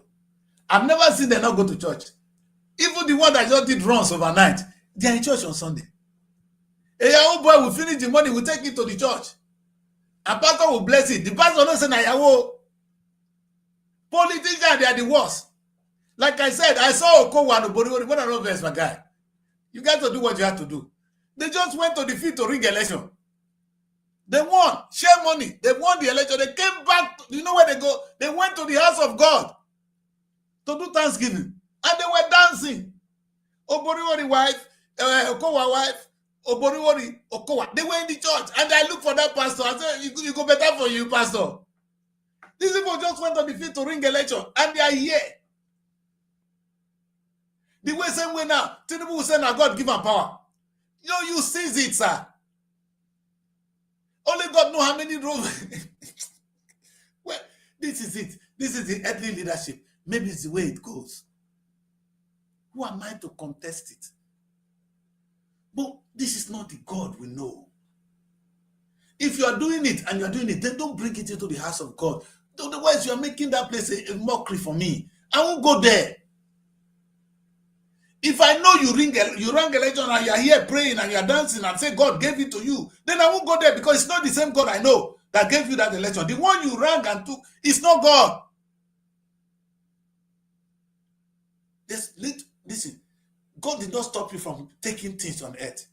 S1: I've never seen them not go to church. Even the one that just did runs overnight, they are in church on Sunday. A young boy will finish the money, will take it to the church. And pastor will bless it. The pastor will say, Nayawo. Politicians, they are the worst. Like I said, I saw Okowa and Obori, one of those, my guy. You got to do what you have to do. They just went to the field to ring election. They won, share money. They won the election. They came back. You know where they go? They went to the house of God to do Thanksgiving. And they were dancing. Oboriwori wife, Okowa wife, Oboriwori, Okowa. They were in the church. And I looked for that pastor. I said, you go better for you, pastor. These people just went on the field to ring election. And they are here. The way same way now, Tinubu will say, now God give them power. You seize it, sir. Only God knows how many roads. Well, this is it. This is the earthly leadership. Maybe it's the way it goes. Who am I to contest it? But this is not the God we know. If you are doing it and you are doing it, then don't bring it into the house of God. Otherwise, you are making that place a mockery for me. I won't go there. If I know you rang election and you are here praying and you are dancing and say God gave it to you, then I won't go there because it's not the same God I know that gave you that election. The one you rang and took is not God. Listen, God did not stop you from taking things on earth.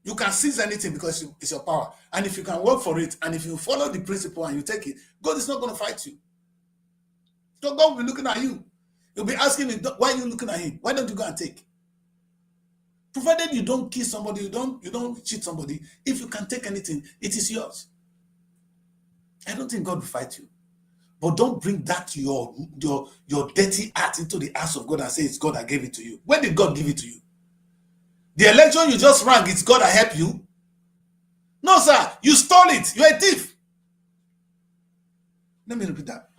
S1: You can seize anything because it's your power. And if you can work for it, and if you follow the principle and you take it, God is not going to fight you. So God will be looking at you. You'll be asking him, why are you looking at him? Why don't you go and take? Provided you don't kill somebody, you don't cheat somebody, if you can take anything, it is yours. I don't think God will fight you. But don't bring that your dirty heart into the house of God and say it's God that gave it to you. When did God give it to you? The election you just ran, it's God that helped you? No, sir. You stole it. You're a thief. Let me repeat that.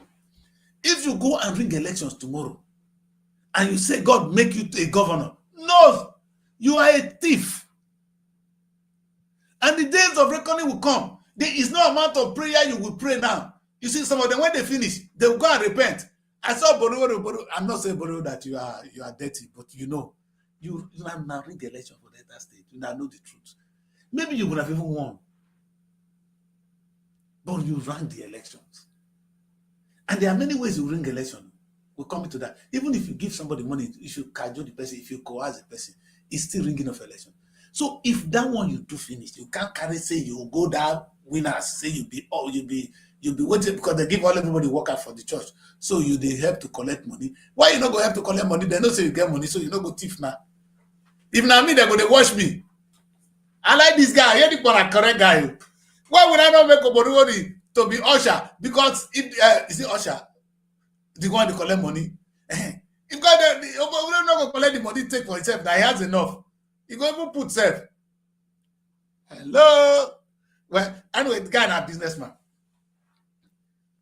S1: If you go and ring elections tomorrow and you say God make you a governor, no, you are a thief. And the days of reckoning will come. There is no amount of prayer you will pray now. You see, some of them, when they finish, they will go and repent. I saw Boru. I'm not saying, Boru, that you are dirty, but you have now ring election for that state. You now know the truth. Maybe you would have even won. But you ran the elections. And there are many ways you ring election. We'll come into that. Even if you give somebody money, if you cajole the person, if you coerce the person, it's still ringing of election. So if that one you do finish, you can't carry say you go down winners, say you'll be waiting because they give all everybody work out for the church. So they help to collect money. Why you not go help to collect money? They don't say you get money, so you not go thief now. If now me, they're going to watch me. I like this guy. I hear the one correct guy. Why would I not make a to be usher? Because is it usher? The one to collect money. If God we don't know collect the money, take for himself. That he has enough. He go even put self. Hello. Well, anyway, the guy is a businessman.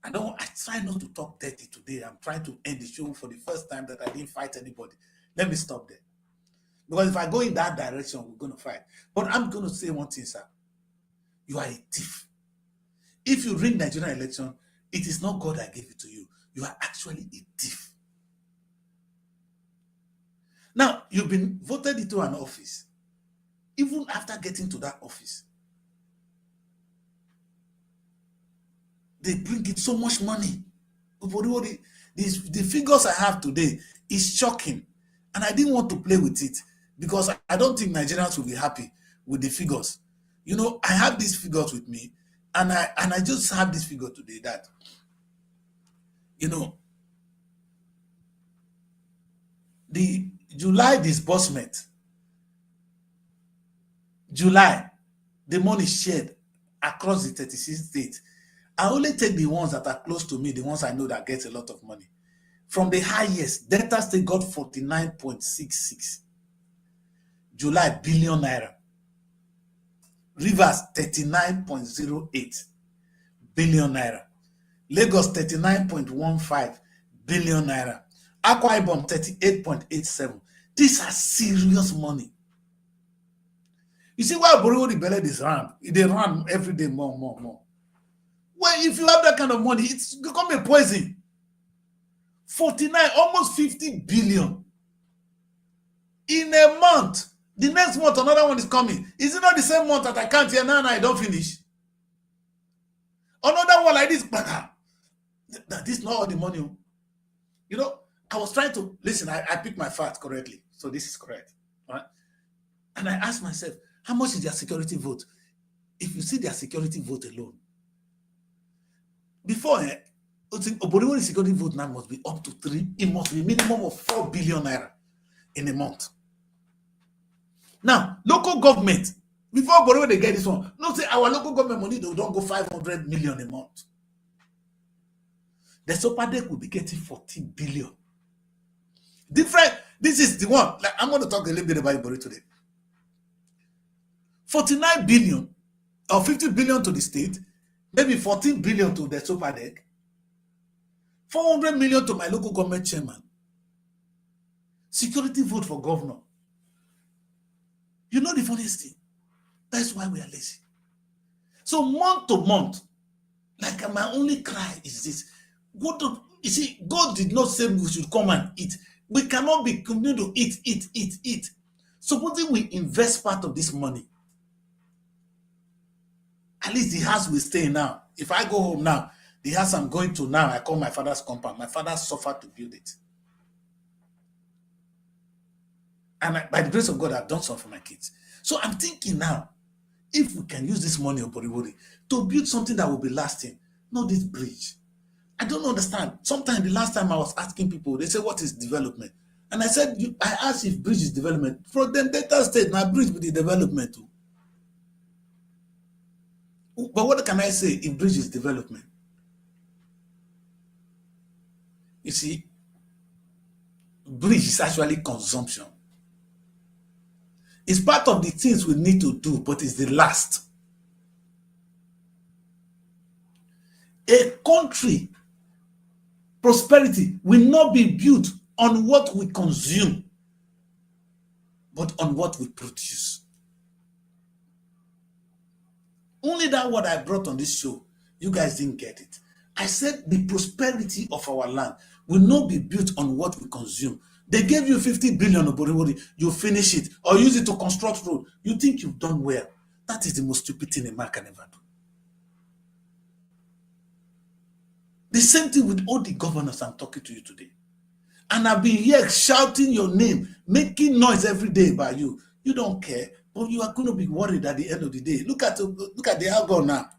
S1: I try not to talk dirty today. I'm trying to end the show for the first time that I didn't fight anybody. Let me stop there. Because if I go in that direction, we're going to fight. But I'm going to say one thing, sir. You are a thief. If you ring Nigerian election, it is not God that gave it to you. You are actually a thief. Now, you've been voted into an office. Even after getting to that office, they bring in so much money. The figures I have today is shocking. And I didn't want to play with it because I don't think Nigerians will be happy with the figures. I have these figures with me, and I just have this figure today that, the July disbursement, the money shared across the 36 states. I only take the ones that are close to me, the ones I know that get a lot of money. From the highest, Delta State got 49.66. July, billion naira. Rivers, 39.08 billion naira. Lagos, 39.15 billion naira. Akwa Ibom, 38.87. These are serious money. You see why Bororo Belly is run? They run every day more. Well, if you have that kind of money, it's become a poison. 49, almost 50 billion in a month. The next month, another one is coming. Is it not the same month that I can't hear now and I don't finish? Another one like this, this is not all the money. You know, I was trying to listen. I picked my facts correctly, so this is correct, right? And I asked myself, how much is their security vote? If you see their security vote alone, before Oborivori security vote now must be up to 3. It must be minimum of 4 billion naira in a month. Now, local government, before Oborivori they get this one, not say our local government money, they don't go 500 million a month. The Sopadek will be getting 14 billion. Different. This is the one. Like, I'm going to talk a little bit about Ibori today. 49 billion or 50 billion to the state, maybe 14 billion to the Sopadek, 400 million to my local government chairman. Security vote for governor. You know the funniest thing? That's why we are lazy. So month to month, like my only cry is this. You see, God did not say we should come and eat. We cannot be continuing to eat. Supposing we invest part of this money, at least the house will stay now. If I go home now, the house I'm going to now, I call my father's compound. My father suffered to build it. And by the grace of God, I've done something for my kids. So I'm thinking now, if we can use this money, Oborivori, to build something that will be lasting, not this bridge. I don't understand. Sometimes the last time I was asking people, they say, what is development? And I said, I asked if bridge is development. For them, Delta State, now bridge with the development too. But what can I say if bridge is development? You see, bridge is actually consumption. It's part of the things we need to do, but it's the last. A country prosperity will not be built on what we consume, but on what we produce. Only that what I brought on this show, you guys didn't get it. I said the prosperity of our land will not be built on what we consume. They gave you 50 billion of Borivori, you finish it or use it to construct road. You think you've done well. That is the most stupid thing a man can ever do. The same thing with all the governors I'm talking to you today. And I've been here shouting your name, making noise every day about you. You don't care, but you are going to be worried at the end of the day. Look at the Algon now.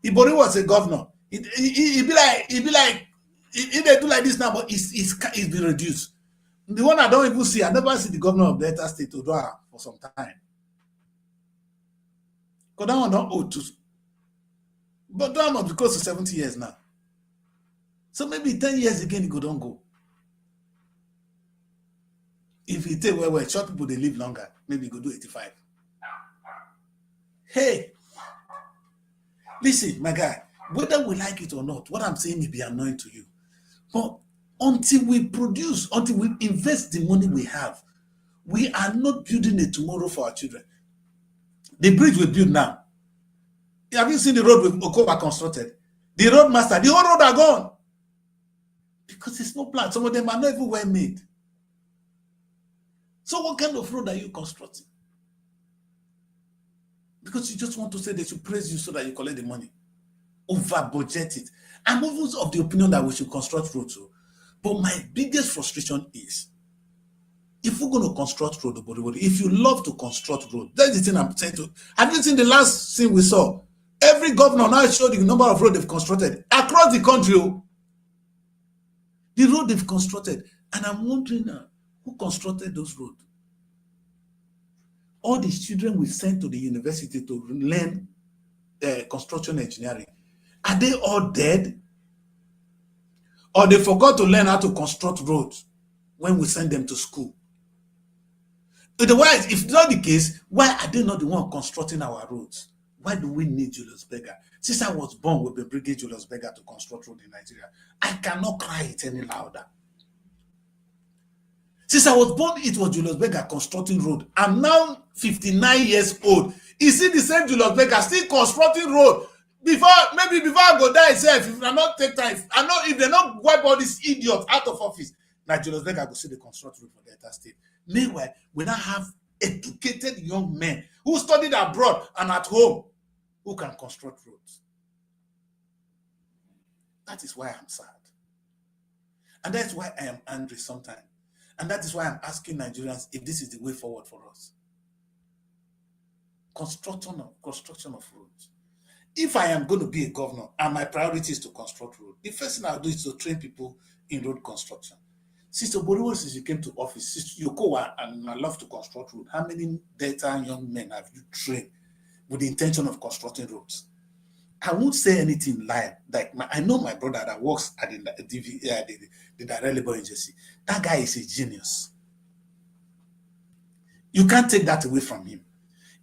S1: Ibori was a governor. He be like, he they do like this now, but it's been reduced. The one I don't even see, I never see the governor of Delta State to do it for some time. Because that one don't old too. But that must be close to 70 years now. So maybe 10 years again, he go don't go. If he take well, short people, they live longer. Maybe he go do 85. Hey, listen, my guy, whether we like it or not, what I'm saying may be annoying to you. But until we produce, until we invest the money we have, we are not building a tomorrow for our children. The bridge we build now. Have you seen the road with Okoba constructed? The road master, the whole road are gone. Because it's no plan. Some of them are not even well made. So what kind of road are you constructing? Because you just want to say they should praise you so that you collect the money. Over budget it. I'm always of the opinion that we should construct roads. But my biggest frustration is, if we're going to construct road, if you love to construct road, that's the thing I'm saying to. Have you seen the last thing we saw? Every governor now showed the number of roads they've constructed across the country. The road they've constructed. And I'm wondering now, who constructed those roads? All these children we sent to the university to learn construction engineering, are they all dead? or they forgot to learn how to construct roads when we send them to school. Otherwise, if not the case, why are they not the one constructing our roads? Why do we need Julius Berger? Since I was born, we've been bringing Julius Berger to construct road in Nigeria. I cannot cry it any louder. Since I was born, it was Julius Berger constructing road. I'm now 59 years old. Is it the same Julius Berger still constructing road? Before I go die itself, if I not take time, if they not wipe all these idiots out of office, like Julius Berger go see the construct road for Delta State. Meanwhile, we now have educated young men who studied abroad and at home who can construct roads. That is why I'm sad. And that's why I am angry sometimes. And that is why I'm asking Nigerians if this is the way forward for us. Construction of roads. If I am going to be a governor and my priority is to construct roads, the first thing I'll do is to train people in road construction. Sister Boriwo, since you came to office, Sister Yokowa, and I love to construct roads, how many Delta young men have you trained with the intention of constructing roads? I won't say anything live. Like I know my brother that works at the direct labor agency. That guy is a genius. You can't take that away from him.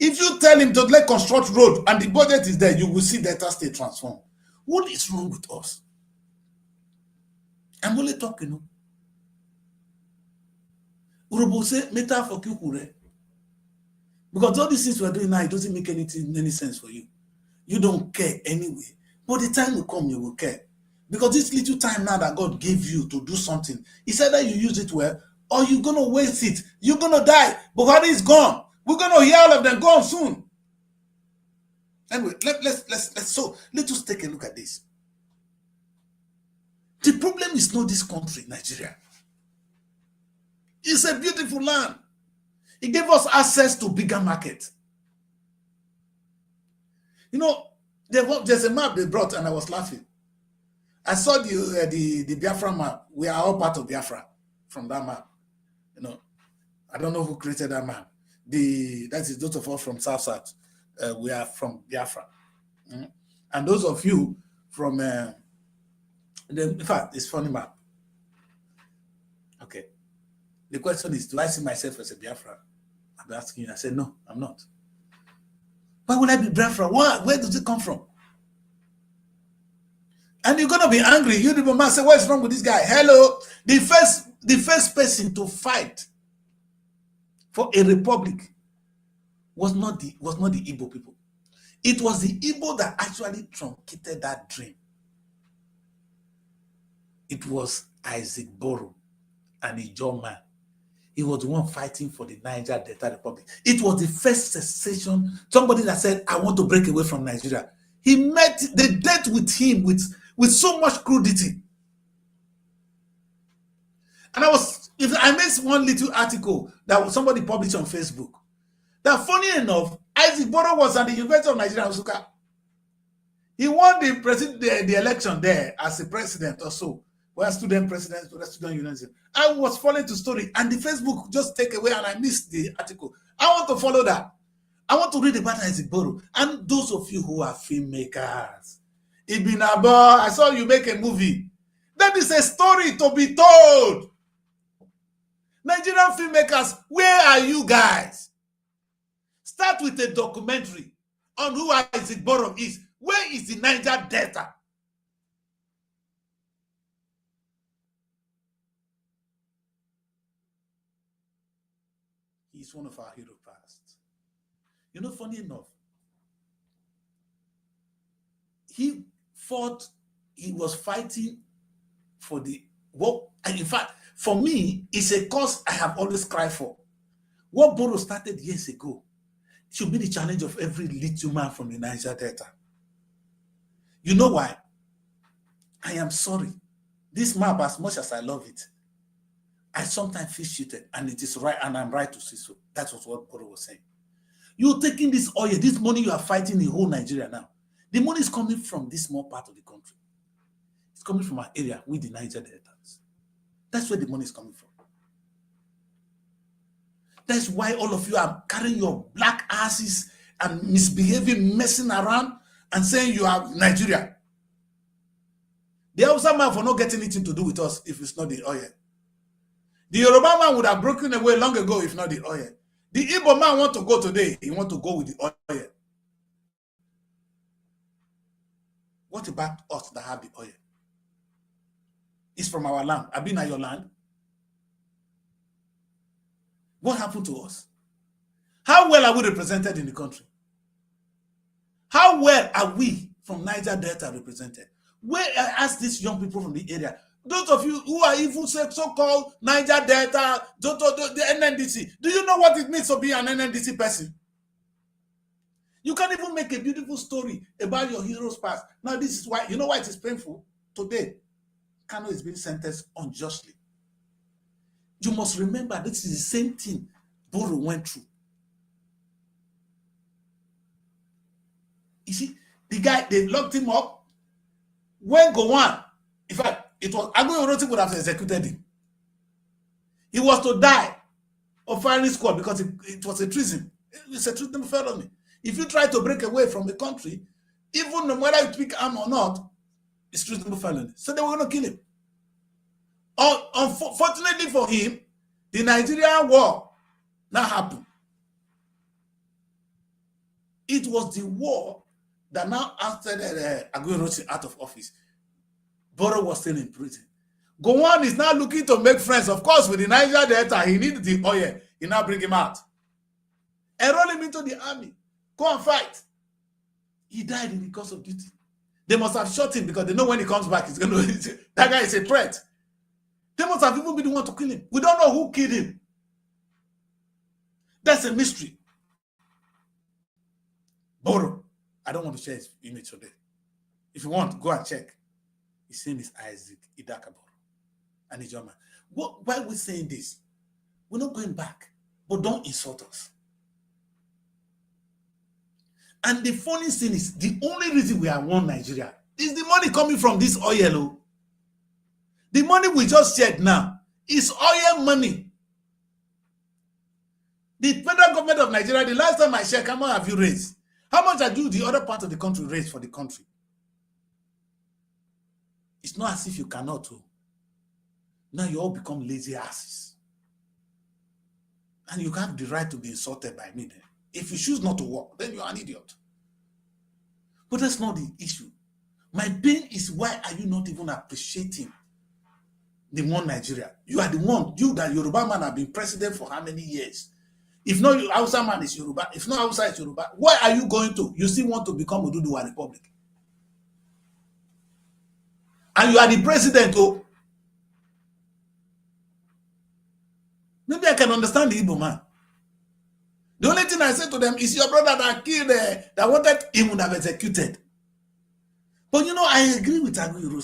S1: If you tell him to let construct road and the budget is there, you will see Delta State transform. What is wrong with us? I'm only talking. Urobo say meta for kukure. Because all these things we're doing now, it doesn't make any sense for you. You don't care anyway. But the time will come, you will care. Because this little time now that God gave you to do something, it's either you use it well or you're going to waste it. You're going to die. Buhari is gone. We're going to hear all of them gone soon. Anyway, let us take a look at this. The problem is not this country, Nigeria. It's a beautiful land. It gave us access to bigger market. You know, there's a map they brought and I was laughing. I saw the Biafra map. We are all part of Biafra from that map. You know, I don't know who created that map. That is those of us from South. We are from Biafra. And those of you from, in fact, it's funny map. Okay. The question is, do I see myself as a Biafra? I'm asking you. I said, no, I'm not. Why would I be Biafra? Where does it come from? And you're gonna be angry. You the man say, what's wrong with this guy? Hello, the first person to fight for a republic was not the Igbo people. It was the Igbo that actually truncated that dream. It was Isaac Boro, an Ijaw man. He was the one fighting for the Niger Delta Republic. It was the first secession. Somebody that said, I want to break away from Nigeria. They dealt with him with so much crudity. And I made one little article that somebody published on Facebook. That funny enough, Isaac Boro was at the University of Nigeria, Nsukka. He won the election there as a president or so. Where student presidents, student unions. I was following the story and the Facebook just take away and I missed the article. I want to follow that. I want to read about Isaac Boro. And those of you who are filmmakers, Ibn Abba, I saw you make a movie. That is a story to be told. Nigerian filmmakers, where are you guys? Start with a documentary on who Isaac Boro is. Where is the Niger Delta? He's one of our hero past. You know, funny enough, he was fighting for and in fact, for me, it's a cause I have always cried for. What Boro started years ago should be the challenge of every little man from the Niger Delta. You know why? I am sorry. This map, as much as I love it, I sometimes feel cheated, and it is right, and I'm right to say so. That's what Boro was saying. You're taking this oil, this money you are fighting the whole Nigeria now. The money is coming from this small part of the country. It's coming from our area with the Niger Deltas. That's where the money is coming from. That's why all of you are carrying your black asses and misbehaving, messing around, and saying you are Nigeria. The Hausa man for not getting anything to do with us if it's not the oil. The Yoruba man would have broken away long ago if not the oil. The Igbo man want to go today. He want to go with the oil. What about us that have the oil? It's from our land. I've been at your land. What happened to us? How well are we represented in the country? How well are we from Niger Delta represented? Where I ask these young people from the area, those of you who are even so-called Niger Delta, the NNDC, do you know what it means to be an NNDC person? You can't even make a beautiful story about your hero's past. Now, this is why, you know why it is painful? Today, Kano is being sentenced unjustly. You must remember this is the same thing Boro went through. You see, the guy, they locked him up. When Gowon, in fact, it was Agoyoroti would have executed him. He was to die of firing squad because it was a treason. It's a treason felony. If you try to break away from the country, even no matter you pick arm or not, it's treasonable felony. So they were going to kill him. Unfortunately for him, the Nigerian war now happened. It was the war that now after Aguirre out of office, Boro was still in prison. Gowon is now looking to make friends, of course, with the Niger Delta. He needed the oil. He now bring him out. Enroll him into the army. Go and fight. He died in the course of duty. They must have shot him because they know when he comes back, he's going to. That guy is a threat. They must have even been the one to kill him. We don't know who killed him. That's a mystery. Boro. I don't want to share his image today. If you want, go and check. His name is Isaac Idaka Boro. And he's your man. Why are we saying this? We're not going back. But don't insult us. And the funny thing is, the only reason we are one Nigeria is the money coming from this oil. The money we just shared now is oil money. The federal government of Nigeria, the last time I checked, how much have you raised? How much have you, the other part of the country, raised for the country? It's not as if you cannot. Now you all become lazy asses. And you have the right to be insulted by me then. If you choose not to work, then you are an idiot. But that's not the issue. My pain is, why are you not even appreciating the one Nigeria? You are the one, you that Yoruba man have been president for how many years? If not Hausa man is Yoruba, if not Hausa is Yoruba, why are you going to? You still want to become Oduduwa Republic. And you are the president, oh. Maybe I can understand the Igbo man. The only thing I said to them is your brother that killed, that wanted him would have executed. But you know, I agree with Aguirre.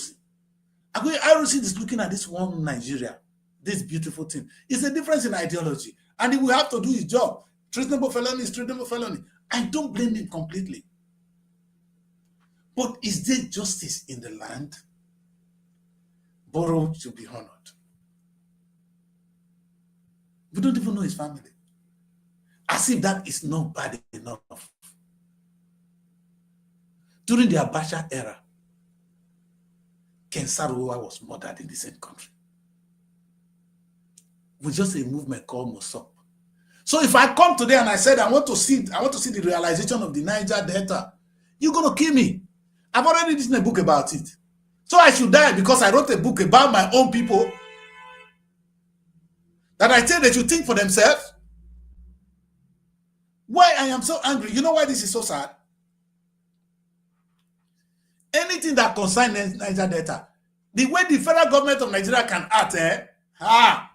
S1: Aguirre is looking at this one Nigeria, this beautiful thing. It's a difference in ideology. And he will have to do his job. Treasonable felony is treasonable felony. I don't blame him completely. But is there justice in the land? Boro should be honored. We don't even know his family. As if that is not bad enough. During the Abacha era, Ken Sarowa was murdered in the same country. With just a movement called Mosop. So if I come today and I said I want to see the realization of the Niger Delta, you're gonna kill me. I've already written a book about it. So I should die because I wrote a book about my own people that I tell they should think for themselves. Why I am so angry? You know why this is so sad? Anything that concerns Niger Delta, the way the federal government of Nigeria can act,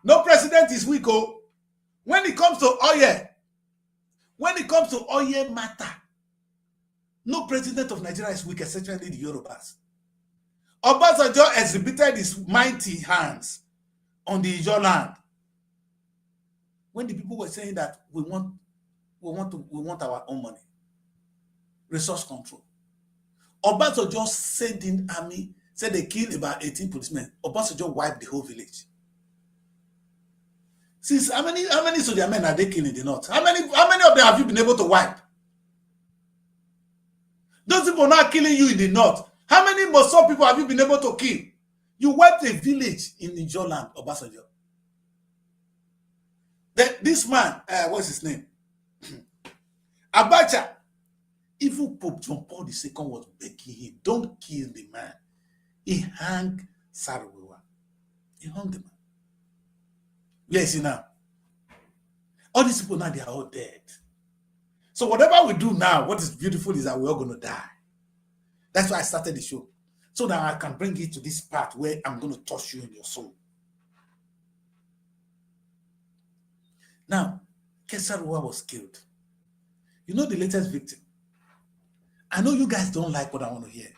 S1: no president is weak. Oh, when it comes to oil matter, no president of Nigeria is weak, especially the Yorubas. Obasanjo exhibited his mighty hands on the Ijaw land when the people were saying that we want our own money, resource control. Obasanjo sent in army, said they killed about 18 policemen. Obasanjo wiped the whole village. Since how many soldier men are they killing in the north? How many of them have you been able to wipe? Those people not killing you in the north. How many Mossad people have you been able to kill? You went to a village in Nijoland, Obasanjo. This man, what's his name? Abacha. Even Pope John Paul II was begging him, don't kill the man. He hung Saruwa. He hung the man. Where is he now? All these people now, they are all dead. So whatever we do now, what is beautiful is that we're all going to die. That's why I started the show. So that I can bring you to this part where I'm going to touch you in your soul. Now, Kesaruwa was killed. You know the latest victim? I know you guys don't like what I want to hear.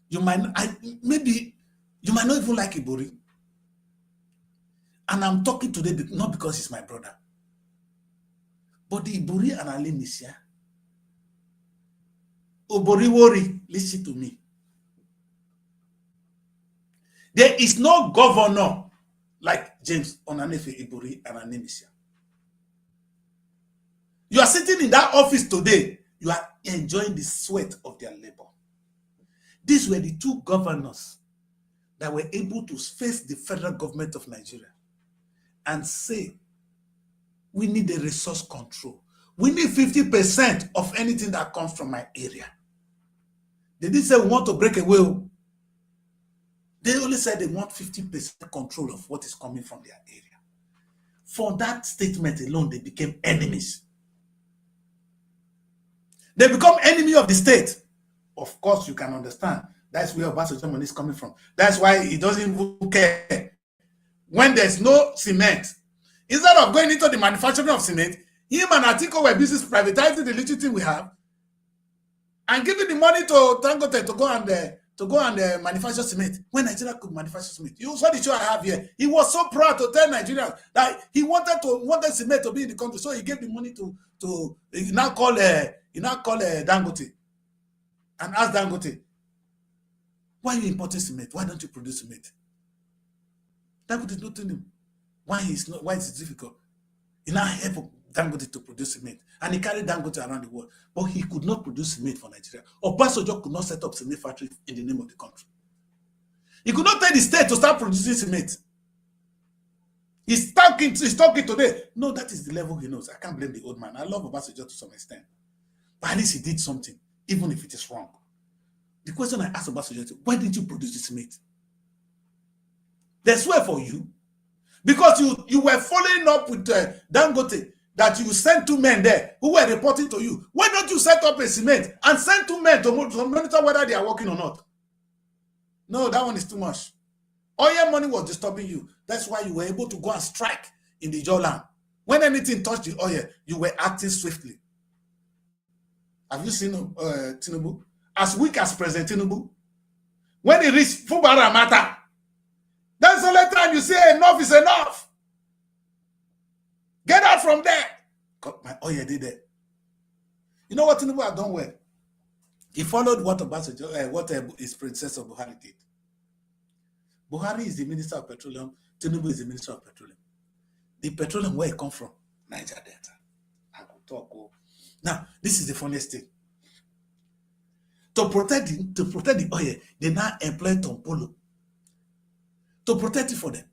S1: You might not even like Ibori. And I'm talking today not because he's my brother. But the Ibori and Ali Misia, Obori Wori, listen to me. There is no governor like James Onanefe Ibori and Ali Misia. You are sitting in that office today, you are enjoying the sweat of their labor. These were the two governors that were able to face the federal government of Nigeria and say, we need a resource control. We need 50% of anything that comes from my area. They didn't say we want to break away. They only said they want 50% control of what is coming from their area. For that statement alone, they became enemies. They become enemy of the state. Of course, you can understand. That's where Obasanjo money is coming from. That's why he doesn't even care. When there's no cement, instead of going into the manufacturing of cement, him and Atiko were busy privatizing the little thing we have and giving the money to Dangote to go and manufacture cement. When Nigeria could manufacture cement, you saw the show I have here. He was so proud to tell Nigerians that he wanted cement to be in the country, so he gave the money to he now call Dangote and ask Dangote, why are you importing cement? Why don't you produce cement? Dangote not telling him why is it difficult. He now helped Dangote to produce cement, and he carried Dangote around the world, but he could not produce cement for Nigeria. Obasanjo could not set up cement factory in the name of the country. He could not tell the state to start producing cement. He's talking today. No, that is the level he knows. I can't blame the old man. I love Obasanjo to some extent, but at least he did something, even if it is wrong. The question I asked Obasanjo is, why didn't you produce the cement? They swear for you. Because you were following up with Dangote that you sent 2 men there who were reporting to you. Why don't you set up a cement and send 2 men to monitor whether they are working or not? No, that one is too much. Oil money was disturbing you. That's why you were able to go and strike in the Joland. When anything touched the oil, you were acting swiftly. Have you seen Tinubu? As weak as President Tinubu. When he reached Fubara Mata, that's the only time you say enough is enough. Get out from there. God, my oil did that. You know what Tinubu had done well? He followed what his predecessor Buhari did. Buhari is the Minister of Petroleum. Tinubu is the Minister of Petroleum. The petroleum, where it come from? Niger Delta. I could talk. Now, this is the funniest thing. To protect the oil, they now employ Tompolo to protect it for them.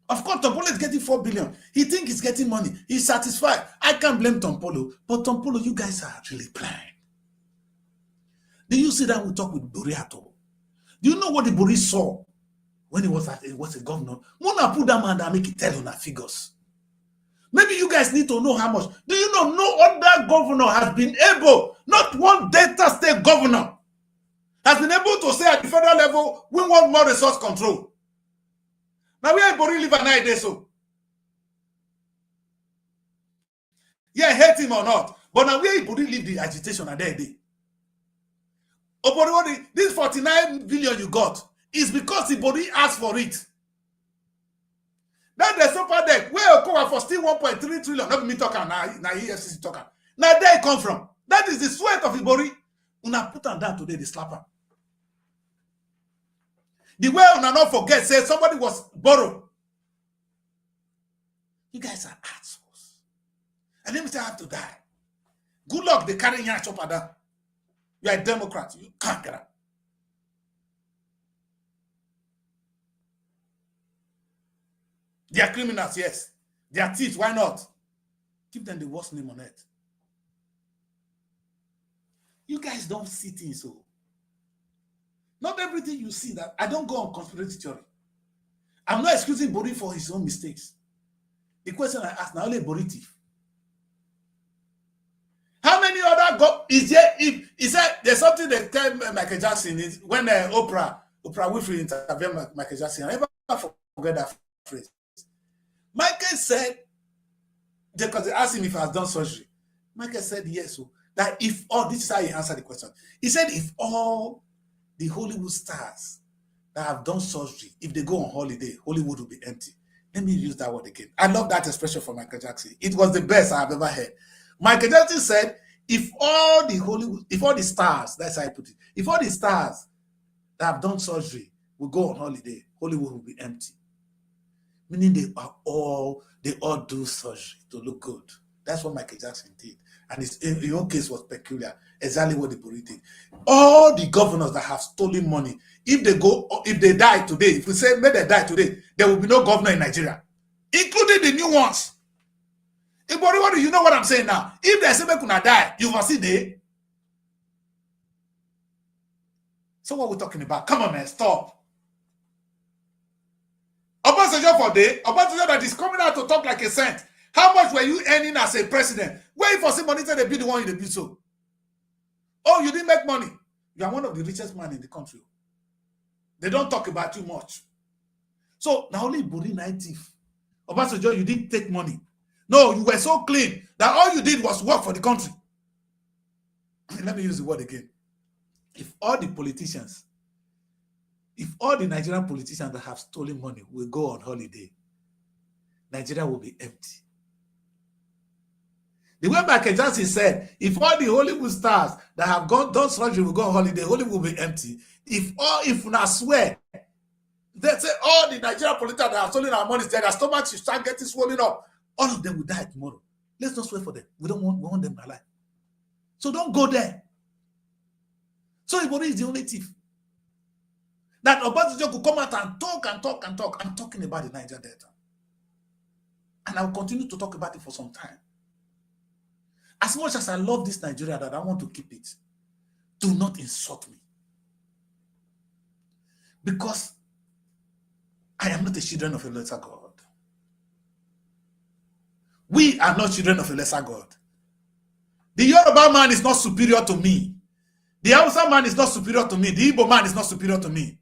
S1: Of course, Tompolo is getting 4 billion. He thinks he's getting money. He's satisfied. I can't blame Tompolo. But Tompolo, you guys are really blind. Do you see that we talk with Buri at all? Do you know what the Buri saw when he was a governor? Mona put that man and make it tell on our figures. Maybe you guys need to know how much. Do you know no other governor has been able, not one Delta State governor, has been able to say at the federal level, we want more resource control. Now we are Bori live an idea so. Yeah, hate him or not. But now we are Bori leave the agitation at that day. Obori, this 49 billion you got is because Ibori asked for it. Now the super deck, where you come for still 1.3 trillion, not me talking now EFCC talking. Now there it come from. That is the sweat of Ibori. Una put on that today, the slapper. The way una not forget, say somebody was borrowed. You guys are assholes. And let me say I have to die. Good luck, they carry your chopper down. You are a Democrat. You can't get out. They are criminals, yes. They are thieves. Why not? Give them the worst name on earth. You guys don't see things so. Not everything you see that. I don't go on conspiracy theory. I'm not excusing Bori for his own mistakes. The question I asked now, only Bori thief. How many other is there? If he said there's something they tell Michael Jackson is when Oprah Winfrey interviewed Michael Jackson. I never forget that phrase. Michael said, because they asked him if he has done surgery. Michael said yes. So that if all this is how he answered the question. He said if all the Hollywood stars that have done surgery, if they go on holiday, Hollywood will be empty. Let me use that word again. I love that expression from Michael Jackson. It was the best I have ever heard. Michael Jackson said, if all the stars, that's how I put it, if all the stars that have done surgery will go on holiday, Hollywood will be empty. Meaning they all do surgery to look good. That's what Michael Jackson did. And in your case was peculiar. Exactly what the Bori did. All the governors that have stolen money, if they die today, if we say may they die today, there will be no governor in Nigeria, including the new ones. What you know what I'm saying now? If they say they could die, you will see they. So what we're talking about? Come on, man, stop. Obasanjo for day, Obasanjo that is coming out to talk like a saint. How much were you earning as a president? Where you for some money they be the one you did so? Oh, you didn't make money. You are one of the richest men in the country. They don't talk about you much. So now only Bori native. Obasanjo, you didn't take money. No, you were so clean that all you did was work for the country. Let me use the word again. If all the Nigerian politicians that have stolen money will go on holiday, Nigeria will be empty. The way Michael Jackson said, if all the Hollywood stars that have done surgery will go on holiday, Hollywood will be empty. If I swear, they say all the Nigerian politicians that have stolen our money, their stomachs should start getting swollen up. All of them will die tomorrow. Let's not swear for them. We want them alive. So don't go there. So Bori is the only thief. That Obasanjo could come out and talk. I'm talking about the Niger Delta. And I will continue to talk about it for some time. As much as I love this Nigeria that I want to keep it, do not insult me. Because I am not a children of a lesser God. We are not children of a lesser God. The Yoruba man is not superior to me. The Hausa man is not superior to me. The Igbo man is not superior to me.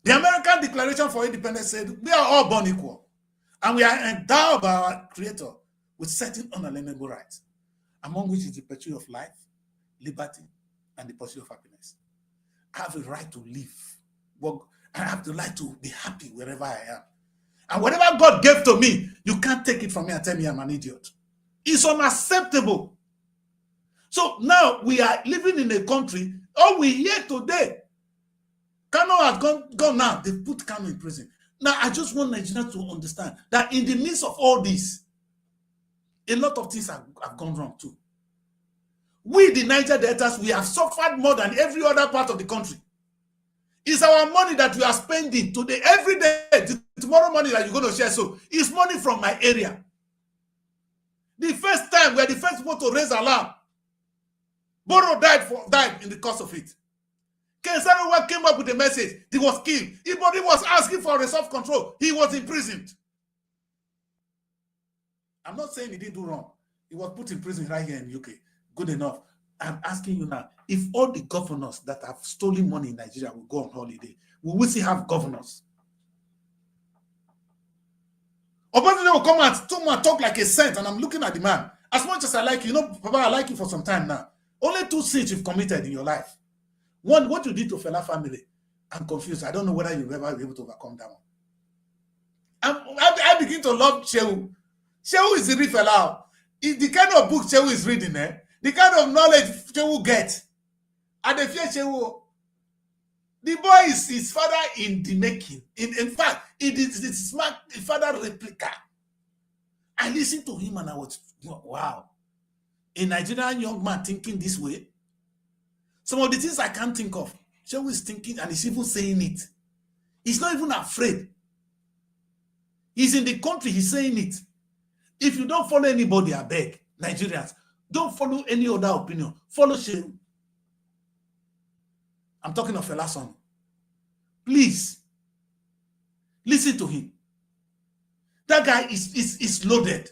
S1: The American Declaration for Independence said we are all born equal. And we are endowed by our Creator with certain unalienable rights, among which is the pursuit of life, liberty, and the pursuit of happiness. I have a right to live. I have the right to be happy wherever I am. And whatever God gave to me, you can't take it from me and tell me I'm an idiot. It's unacceptable. So now we are living in a country, all we hear today, Kano has gone now. They put Kano in prison. Now, I just want Nigeria to understand that in the midst of all this, a lot of things have gone wrong too. We, the Niger Deltas, we have suffered more than every other part of the country. It's our money that we are spending today, every day. Tomorrow money that you're going to share, so it's money from my area. The first time, we are the first people to raise alarm. Boro died in the course of it. Kensaruwa came up with a message. He was killed. Ibori was asking for a self-control. He was imprisoned. I'm not saying he didn't do wrong. He was put in prison right here in the UK. Good enough. I'm asking you now, if all the governors that have stolen money in Nigeria will go on holiday, will we still have governors? Obasanjo will come and talk like a saint, and I'm looking at the man. As much as I like you, Papa, I like you for some time now. Only 2 sins you've committed in your life. One, what you did to Fela family. I'm confused. I don't know whether you'll ever be able to overcome that one. I begin to love Shehu. Shehu is the real Fela. The kind of book Shehu is reading, the kind of knowledge Shehu gets. And the fear Shehu. The boy is his father in the making. In fact, it is the smart father replica. I listened to him and I was, wow. A Nigerian young man thinking this way. Some of the things I can't think of, Shehu is thinking and he's even saying it. He's not even afraid. He's in the country, he's saying it. If you don't follow anybody, I beg, Nigerians, don't follow any other opinion. Follow Shehu. I'm talking of Fela son. Please, listen to him. That guy is loaded.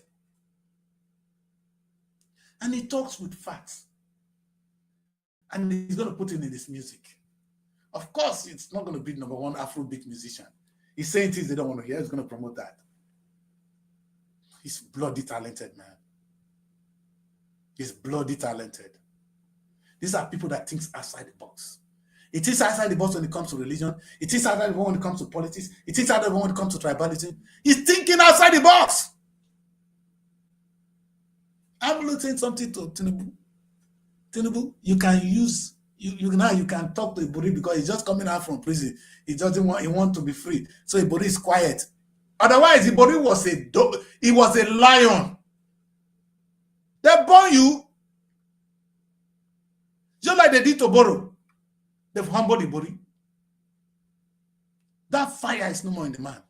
S1: And he talks with facts. And he's going to put it in his music. Of course, it's not going to be number one Afrobeat musician. He's saying things they don't want to hear. He's going to promote that. He's bloody talented, man. He's bloody talented. These are people that think outside the box. It is outside the box when it comes to religion. It is outside the box when it comes to politics. It is outside the box when it comes to tribalism. He's thinking outside the box. I'm saying something to Tinubu. Tinubu, you can use now you can talk to Ibori because he's just coming out from prison. He want to be free. So Ibori is quiet. Otherwise, Ibori was a lion. They burn you. Just like they did to Boro. They've humbled Ibori. That fire is no more in the man.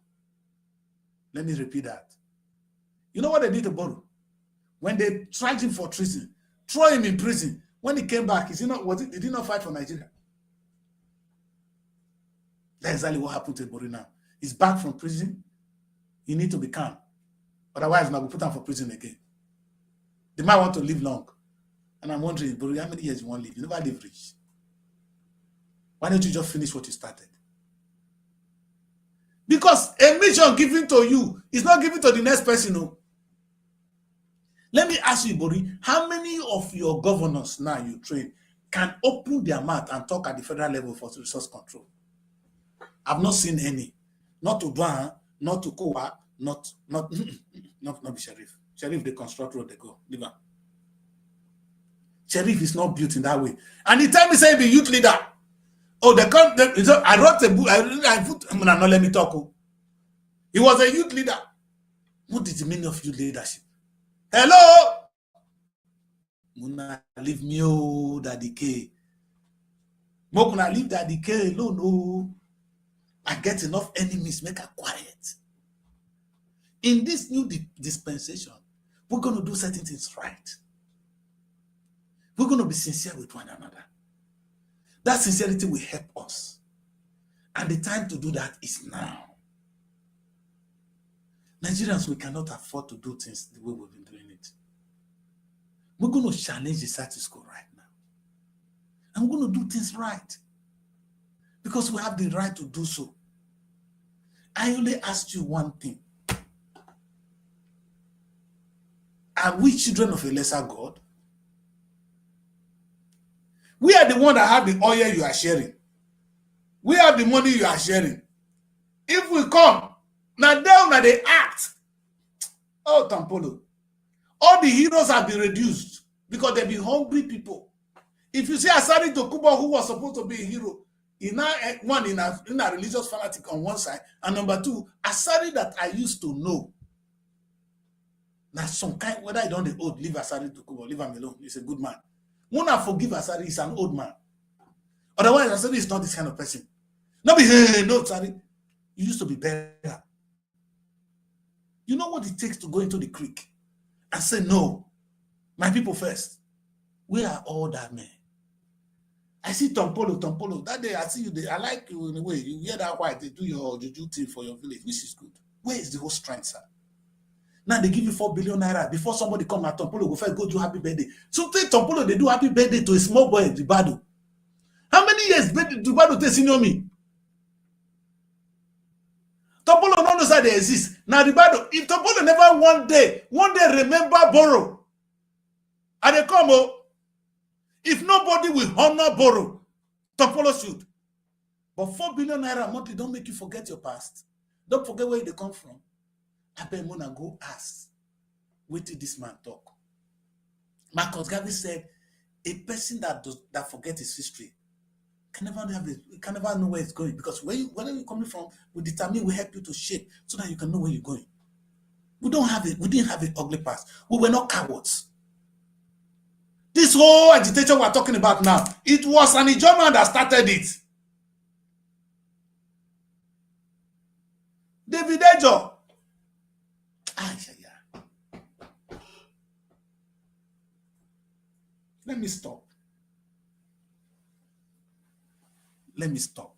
S1: Let me repeat that. You know what they did to Boro? When they tried him for treason, throw him in prison. When he came back, did he not fight for Nigeria? That's exactly what happened to Ibori now. He's back from prison. You need to be calm. Otherwise, now we put him for prison again. They might want to live long. And I'm wondering, Ibori, how many years you want to live? You never live rich. Why don't you just finish what you started? Because a mission given to you is not given to the next person. No. Let me ask you, Ibori, how many of your governors now you train can open their mouth and talk at the federal level for resource control? I've not seen any. Not to Duan, not to Kowa, not be Sheriff. Sheriff, they construct road, they go. Leave on. Sheriff is not built in that way. And he tell me, say, the youth leader. Oh, I wrote a book. I put, not let me talk. He was a youth leader. What is the meaning of youth leadership? Hello? Muna leave me, oh, Daddy K. Mokuna leave Daddy K alone, no. I get enough enemies, make her quiet. In this new dispensation, we're going to do certain things right. We're going to be sincere with one another. That sincerity will help us. And the time to do that is now. Nigerians, we cannot afford to do things the way we've been doing it. We're going to challenge the status quo right now. And we're going to do things right. Because we have the right to do so. I only asked you one thing. Are we children of a lesser God? We are the one that have the oil you are sharing. We have the money you are sharing. If we come, now they act. Oh, Tampolo. All the heroes have been reduced because they be hungry people. If you see Asari Dokubo, who was supposed to be a hero, in a religious fanatic on one side, and number two, Asari that I used to know. Now some kind, whether I don't the old, leave Asari Dokubo, leave him alone. He's a good man. Mona forgive Asari, he's an old man. Otherwise, Asari is not this kind of person. No, no, Asari. You used to be better. You know what it takes to go into the creek and say, no, my people first. We are all that men. I see Tompolo. That day I see you there. I like you in a way. You hear that white, they do your juju thing for your village, which is good. Where is the whole strength, sir? Now they give you 4 billion naira before somebody come at Tompolo, go first, go do happy birthday. Something Tompolo, they do happy birthday to a small boy, Dubado. How many years Dubado takes senior me? Tompolo don't know that they exist. Now Dubado, if Tompolo never one day remember borrow, and they come, if nobody will honor borrow, Tompolo should. But 4 billion naira monthly don't make you forget your past. Don't forget where they come from. I bet Mona go ask. Wait till this man talk. Marcus Garvey said, a person that forgets his history can never know where it's going, because wherever you're coming from will determine, will help you to shape so that you can know where you're going. We didn't have an ugly past. We were not cowards. This whole agitation we're talking about now, it was an Ijoman that started it. David Ejo. Let me stop. Let me stop.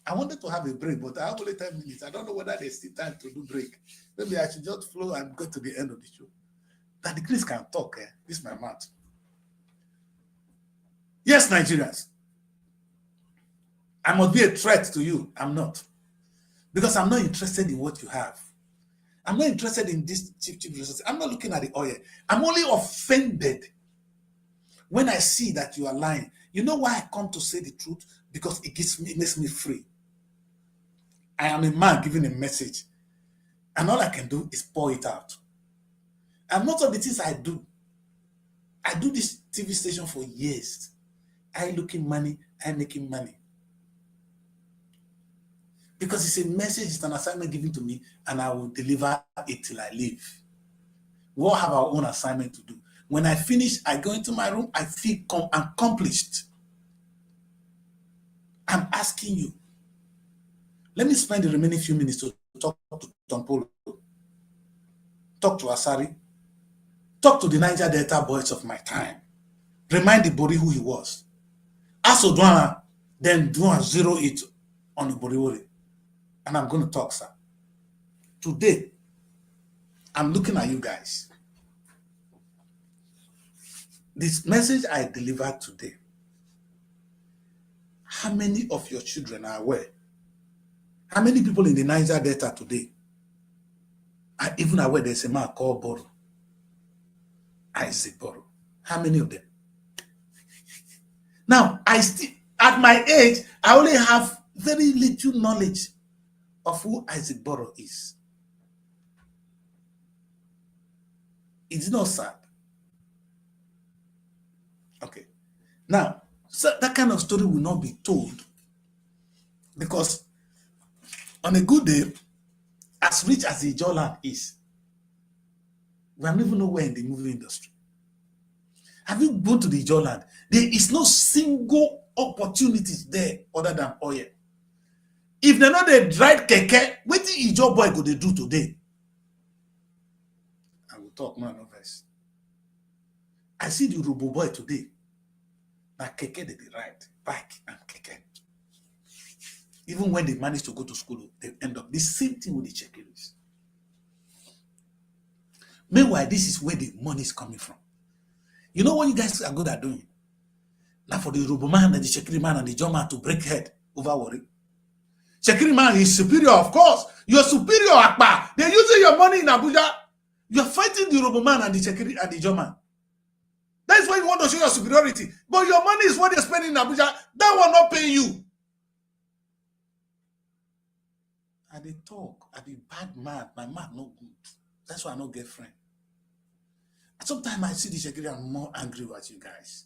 S1: I wanted to have a break, but I have only 10 minutes. I don't know whether there's still time to do break. Maybe I should just flow and go to the end of the show. That the Kris can talk. This is my mouth. Yes, Nigerians. I must be a threat to you. I'm not. Because I'm not interested in what you have. I'm not interested in this cheap resources. I'm not looking at the oil. I'm only offended when I see that you are lying. You know why I come to say the truth? Because it makes me free. I am a man giving a message. And all I can do is pour it out. And most of the things I do this TV station for years. I looking money, I making money. Because it's a message, it's an assignment given to me, and I will deliver it till I leave. We all have our own assignment to do. When I finish, I go into my room, I feel accomplished. I'm asking you. Let me spend the remaining few minutes to talk to Tompolo, talk to Asari, talk to the Niger Delta boys of my time. Remind the Bori who he was. Ask Odwana, then do a 0-8 on the Boriwori. And I'm going to talk, sir. Today, I'm looking at you guys. This message I delivered today, how many of your children are aware? How many people in the Niger Delta today are even aware there's a man called Boro? Isaac Boro. How many of them? Now, at my age, I only have very little knowledge of who Isaac Boro is. It's not sad. Okay. Now, so that kind of story will not be told because on a good day, as rich as the Ijoland is, we are even nowhere in the movie industry. Have you gone to the Ijoland? There is no single opportunities there other than oil. If they know they drive keke, what the Ijo boy go they do today? I will talk more no verse. I see the Robo boy today. Now keke they ride, bike and keke. Even when they manage to go to school, they end up the same thing with the checkers. Meanwhile, this is where the money is coming from. You know what you guys are good at doing? Now for the Robo man and the Shekiri man and the John man to break head over worry. Shekiri man is superior, of course. You're superior, Akpa. They're using your money in Abuja. You're fighting the Robo man and the Shekiri and the John man. That's why you want to show your superiority. But your money is what they're spending in Abuja. That will not pay you. And they talk, I be bad man. My man no good. That's why I don't get friend. Sometimes I see the Shekiri, I'm more angry with you guys.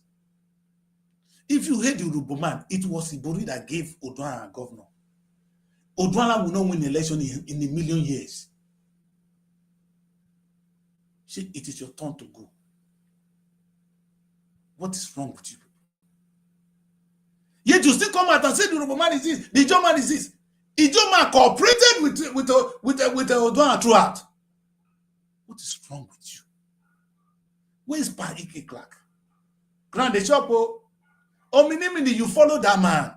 S1: If you hate the Urubo man, it was Ibori that gave Odwana a governor. Odwana will not win the election in a million years. See, it is your turn to go. What is wrong with you? Yet you still come out and say the Urubo man is this, the Ijo man is this. Ijo man cooperated with Odwana throughout. What is wrong with you? Where is Pa Ike Clark? Grande Chopo. Oh, mini, you follow that man.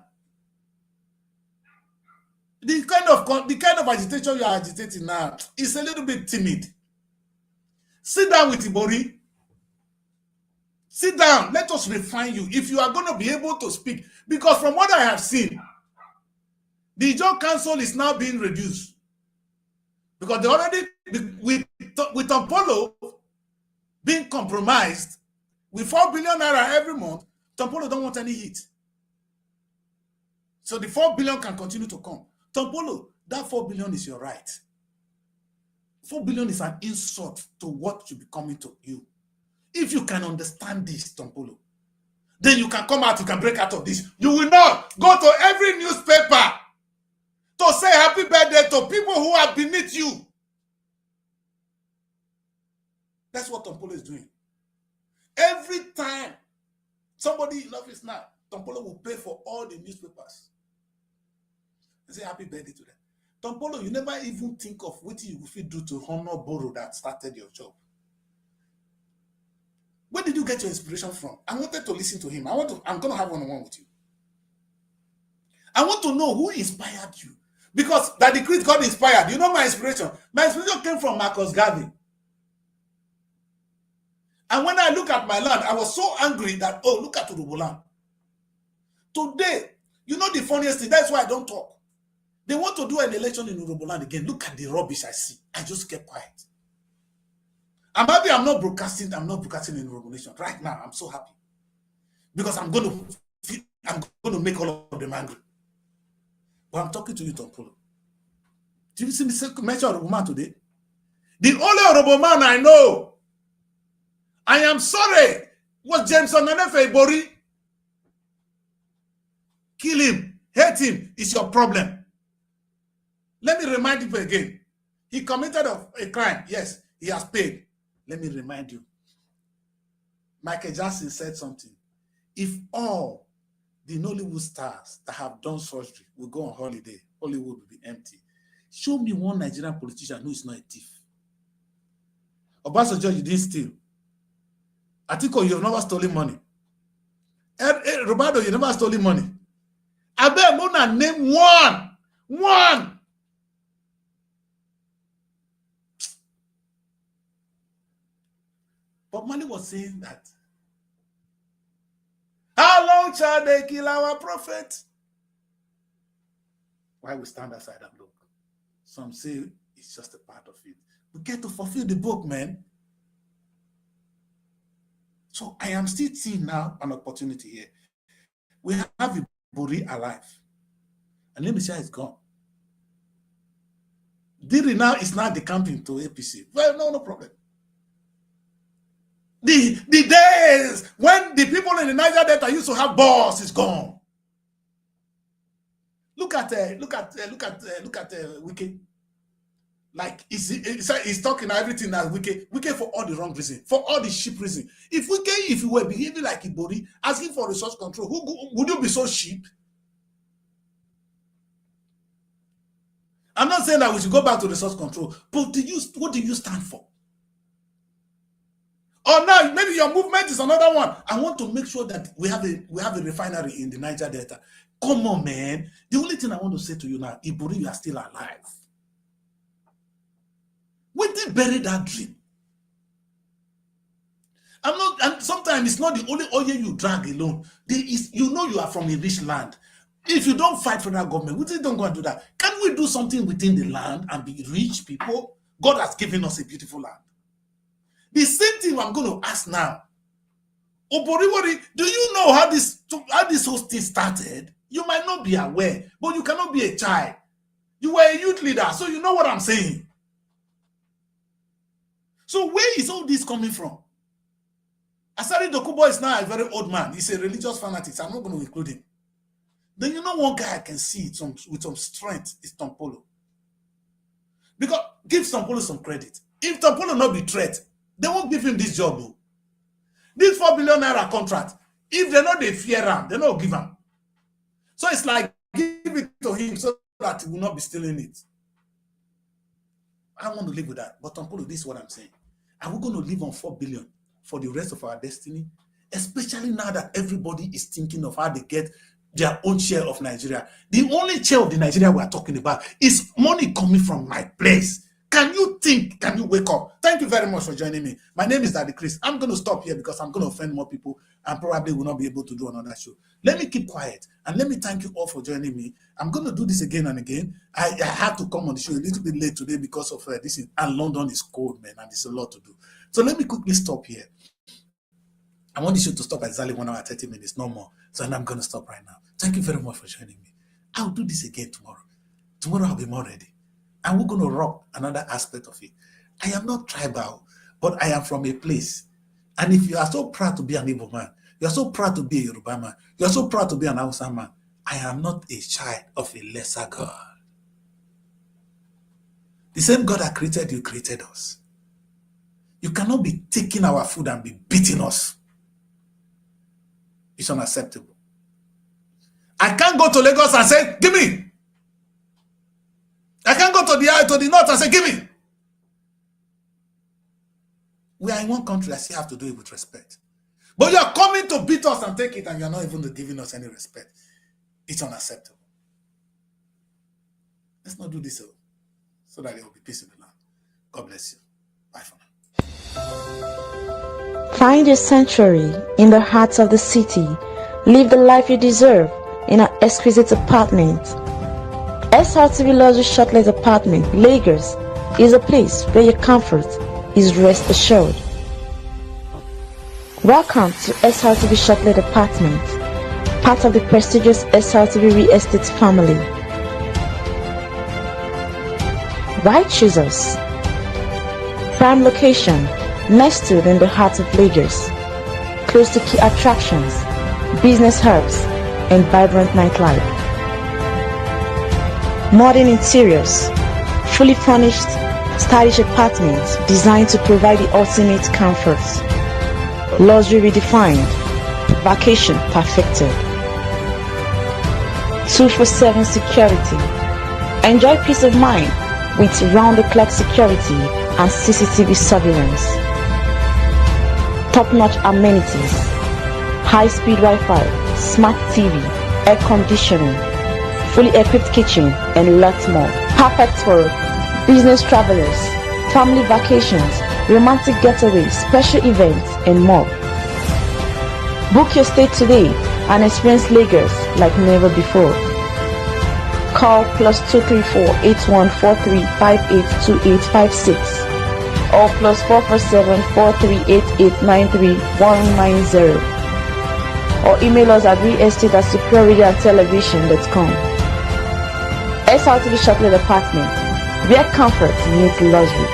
S1: The kind of agitation you are agitating now is a little bit timid. Sit down with Ibori. Sit down. Let us refine you. If you are going to be able to speak, because from what I have seen, the Ijo Council is now being reduced because they already with Apollo being compromised with 4 billion naira every month. Tompolo don't want any hit. So the 4 billion can continue to come. Tompolo, that 4 billion is your right. 4 billion is an insult to what should be coming to you. If you can understand this, Tompolo, then you can come out, you can break out of this. You will not go to every newspaper to say happy birthday to people who are beneath you. That's what Tompolo is doing. Every time somebody in office now, Tompolo will pay for all the newspapers. And say happy birthday to them. Tompolo, you never even think of what you will do to honor Boro that started your job. Where did you get your inspiration from? I wanted to listen to him. I'm going to have one-on-one with you. I want to know who inspired you. Because that the Kris got inspired. You know my inspiration? My inspiration came from Marcus Garvey. And when I look at my land, I was so angry that, oh, look at Urubuland. Today, you know the funniest thing, that's why I don't talk. They want to do an election in Urubuland again. Look at the rubbish I see. I just kept quiet. I'm happy I'm not broadcasting in Urubu Nation. Right now, I'm so happy. Because I'm going to make all of them angry. But I'm talking to you, Tompolo. Do you see me mention Urubu man today? The only Urubu man I know, I am sorry, was Jameson Nanefe Ibori. Kill him, hate him, is your problem. Let me remind you again. He committed a crime. Yes, he has paid. Let me remind you. Michael Jackson said something. If all the Nollywood stars that have done surgery will go on holiday, Hollywood will be empty. Show me one Nigerian politician who is not a thief. Obasanjo, you didn't steal. Atiko, you have never stolen money. Roberto, you never stolen money. I bet Mona name one. But Mali was saying that, how long shall they kill our prophet? Why we stand aside and look? Some say it's just a part of it. We get to fulfill the book, man. So I am still seeing now an opportunity here. We have Ibori alive. And let me say it's gone. Diri now is not decamping to APC. Well, no problem. The days when the people in the Niger Delta used to have boss is gone. Look at Wike. Like he's talking everything as Wike for all the wrong reason, for all the cheap reason. If you were behaving like Ibori, asking for resource control, would you be so cheap? I'm not saying that we should go back to resource control, but what do you stand for? Or now maybe your movement is another one. I want to make sure that we have a refinery in the Niger Delta. Come on, man. The only thing I want to say to you now, Ibori, you are still alive. We did bury that dream. And sometimes it's not the only oil you drag alone. You know you are from a rich land. If you don't fight for that government, we don't go and do that. Can we do something within the land and be rich people? God has given us a beautiful land. The same thing I'm going to ask now. Oboriwori, do you know how this whole thing started? You might not be aware, but you cannot be a child. You were a youth leader, so you know what I'm saying. So where is all this coming from? Asari Dokubo is now a very old man. He's a religious fanatic. So I'm not going to include him. Then you know one guy I can see with some strength is Tompolo. Because give Tompolo some credit. If Tompolo not be threat, they won't give him this job. Though. This 4 billion naira contract, if they know they fear him, they don't give him. So it's like give it to him so that he will not be stealing it. I don't want to live with that. But Tompolo, this is what I'm saying. Are we going to live on 4 billion for the rest of our destiny? Especially now that everybody is thinking of how they get their own share of Nigeria. The only share of the Nigeria we are talking about is money coming from my place. Can you think? Can you wake up? Thank you very much for joining me. My name is Daddy Kris. I'm going to stop here because I'm going to offend more people and probably will not be able to do another show. Let me keep quiet and let me thank you all for joining me. I'm going to do this again and again. I have to come on the show a little bit late today because of this. And London is cold, man, and there's a lot to do. So let me quickly stop here. I want the show to stop at exactly 1 hour, 30 minutes, no more. So I'm going to stop right now. Thank you very much for joining me. I'll do this again tomorrow. Tomorrow I'll be more ready. And we're going to rock another aspect of it. I am not tribal, but I am from a place. And if you are so proud to be an Igbo man, you are so proud to be a Yoruba man, you are so proud to be an Hausa man, I am not a child of a lesser God. The same God that created you created us. You cannot be taking our food and be beating us. It's unacceptable. I can't go to Lagos and say, give me. I can't go to the north and say, give me. We are in one country. I still have to do it with respect. But you are coming to beat us and take it, and you are not even giving us any respect. It's unacceptable. Let's not do this so that there will be peace in the land. God bless you. Bye for now.
S3: Find your sanctuary in the heart of the city. Live the life you deserve in an exquisite apartment. SRTV Luxury Shortlet Apartment, Lagos, is a place where your comfort is rest assured. Welcome to SRTV Shortlet Apartment, part of the prestigious SRTV Real Estate family. Why choose us? Prime location, nestled in the heart of Lagos, close to key attractions, business hubs, and vibrant nightlife. Modern interiors, fully furnished, stylish apartments designed to provide the ultimate comfort. Luxury redefined, vacation perfected. 24/7 security. Enjoy peace of mind with round-the-clock security and CCTV surveillance. Top-notch amenities, high-speed Wi-Fi, smart TV, air conditioning, fully equipped kitchen, and lots more. Perfect for business travelers, family vacations, romantic getaways, special events, and more. Book your stay today and experience Lagos like never before. Call +234 8143 582856 or +447 4388 93190 or email us at realestate@secureradioandtelevision.com. SRTV Shortlet Apartment, where comfort meets luxury.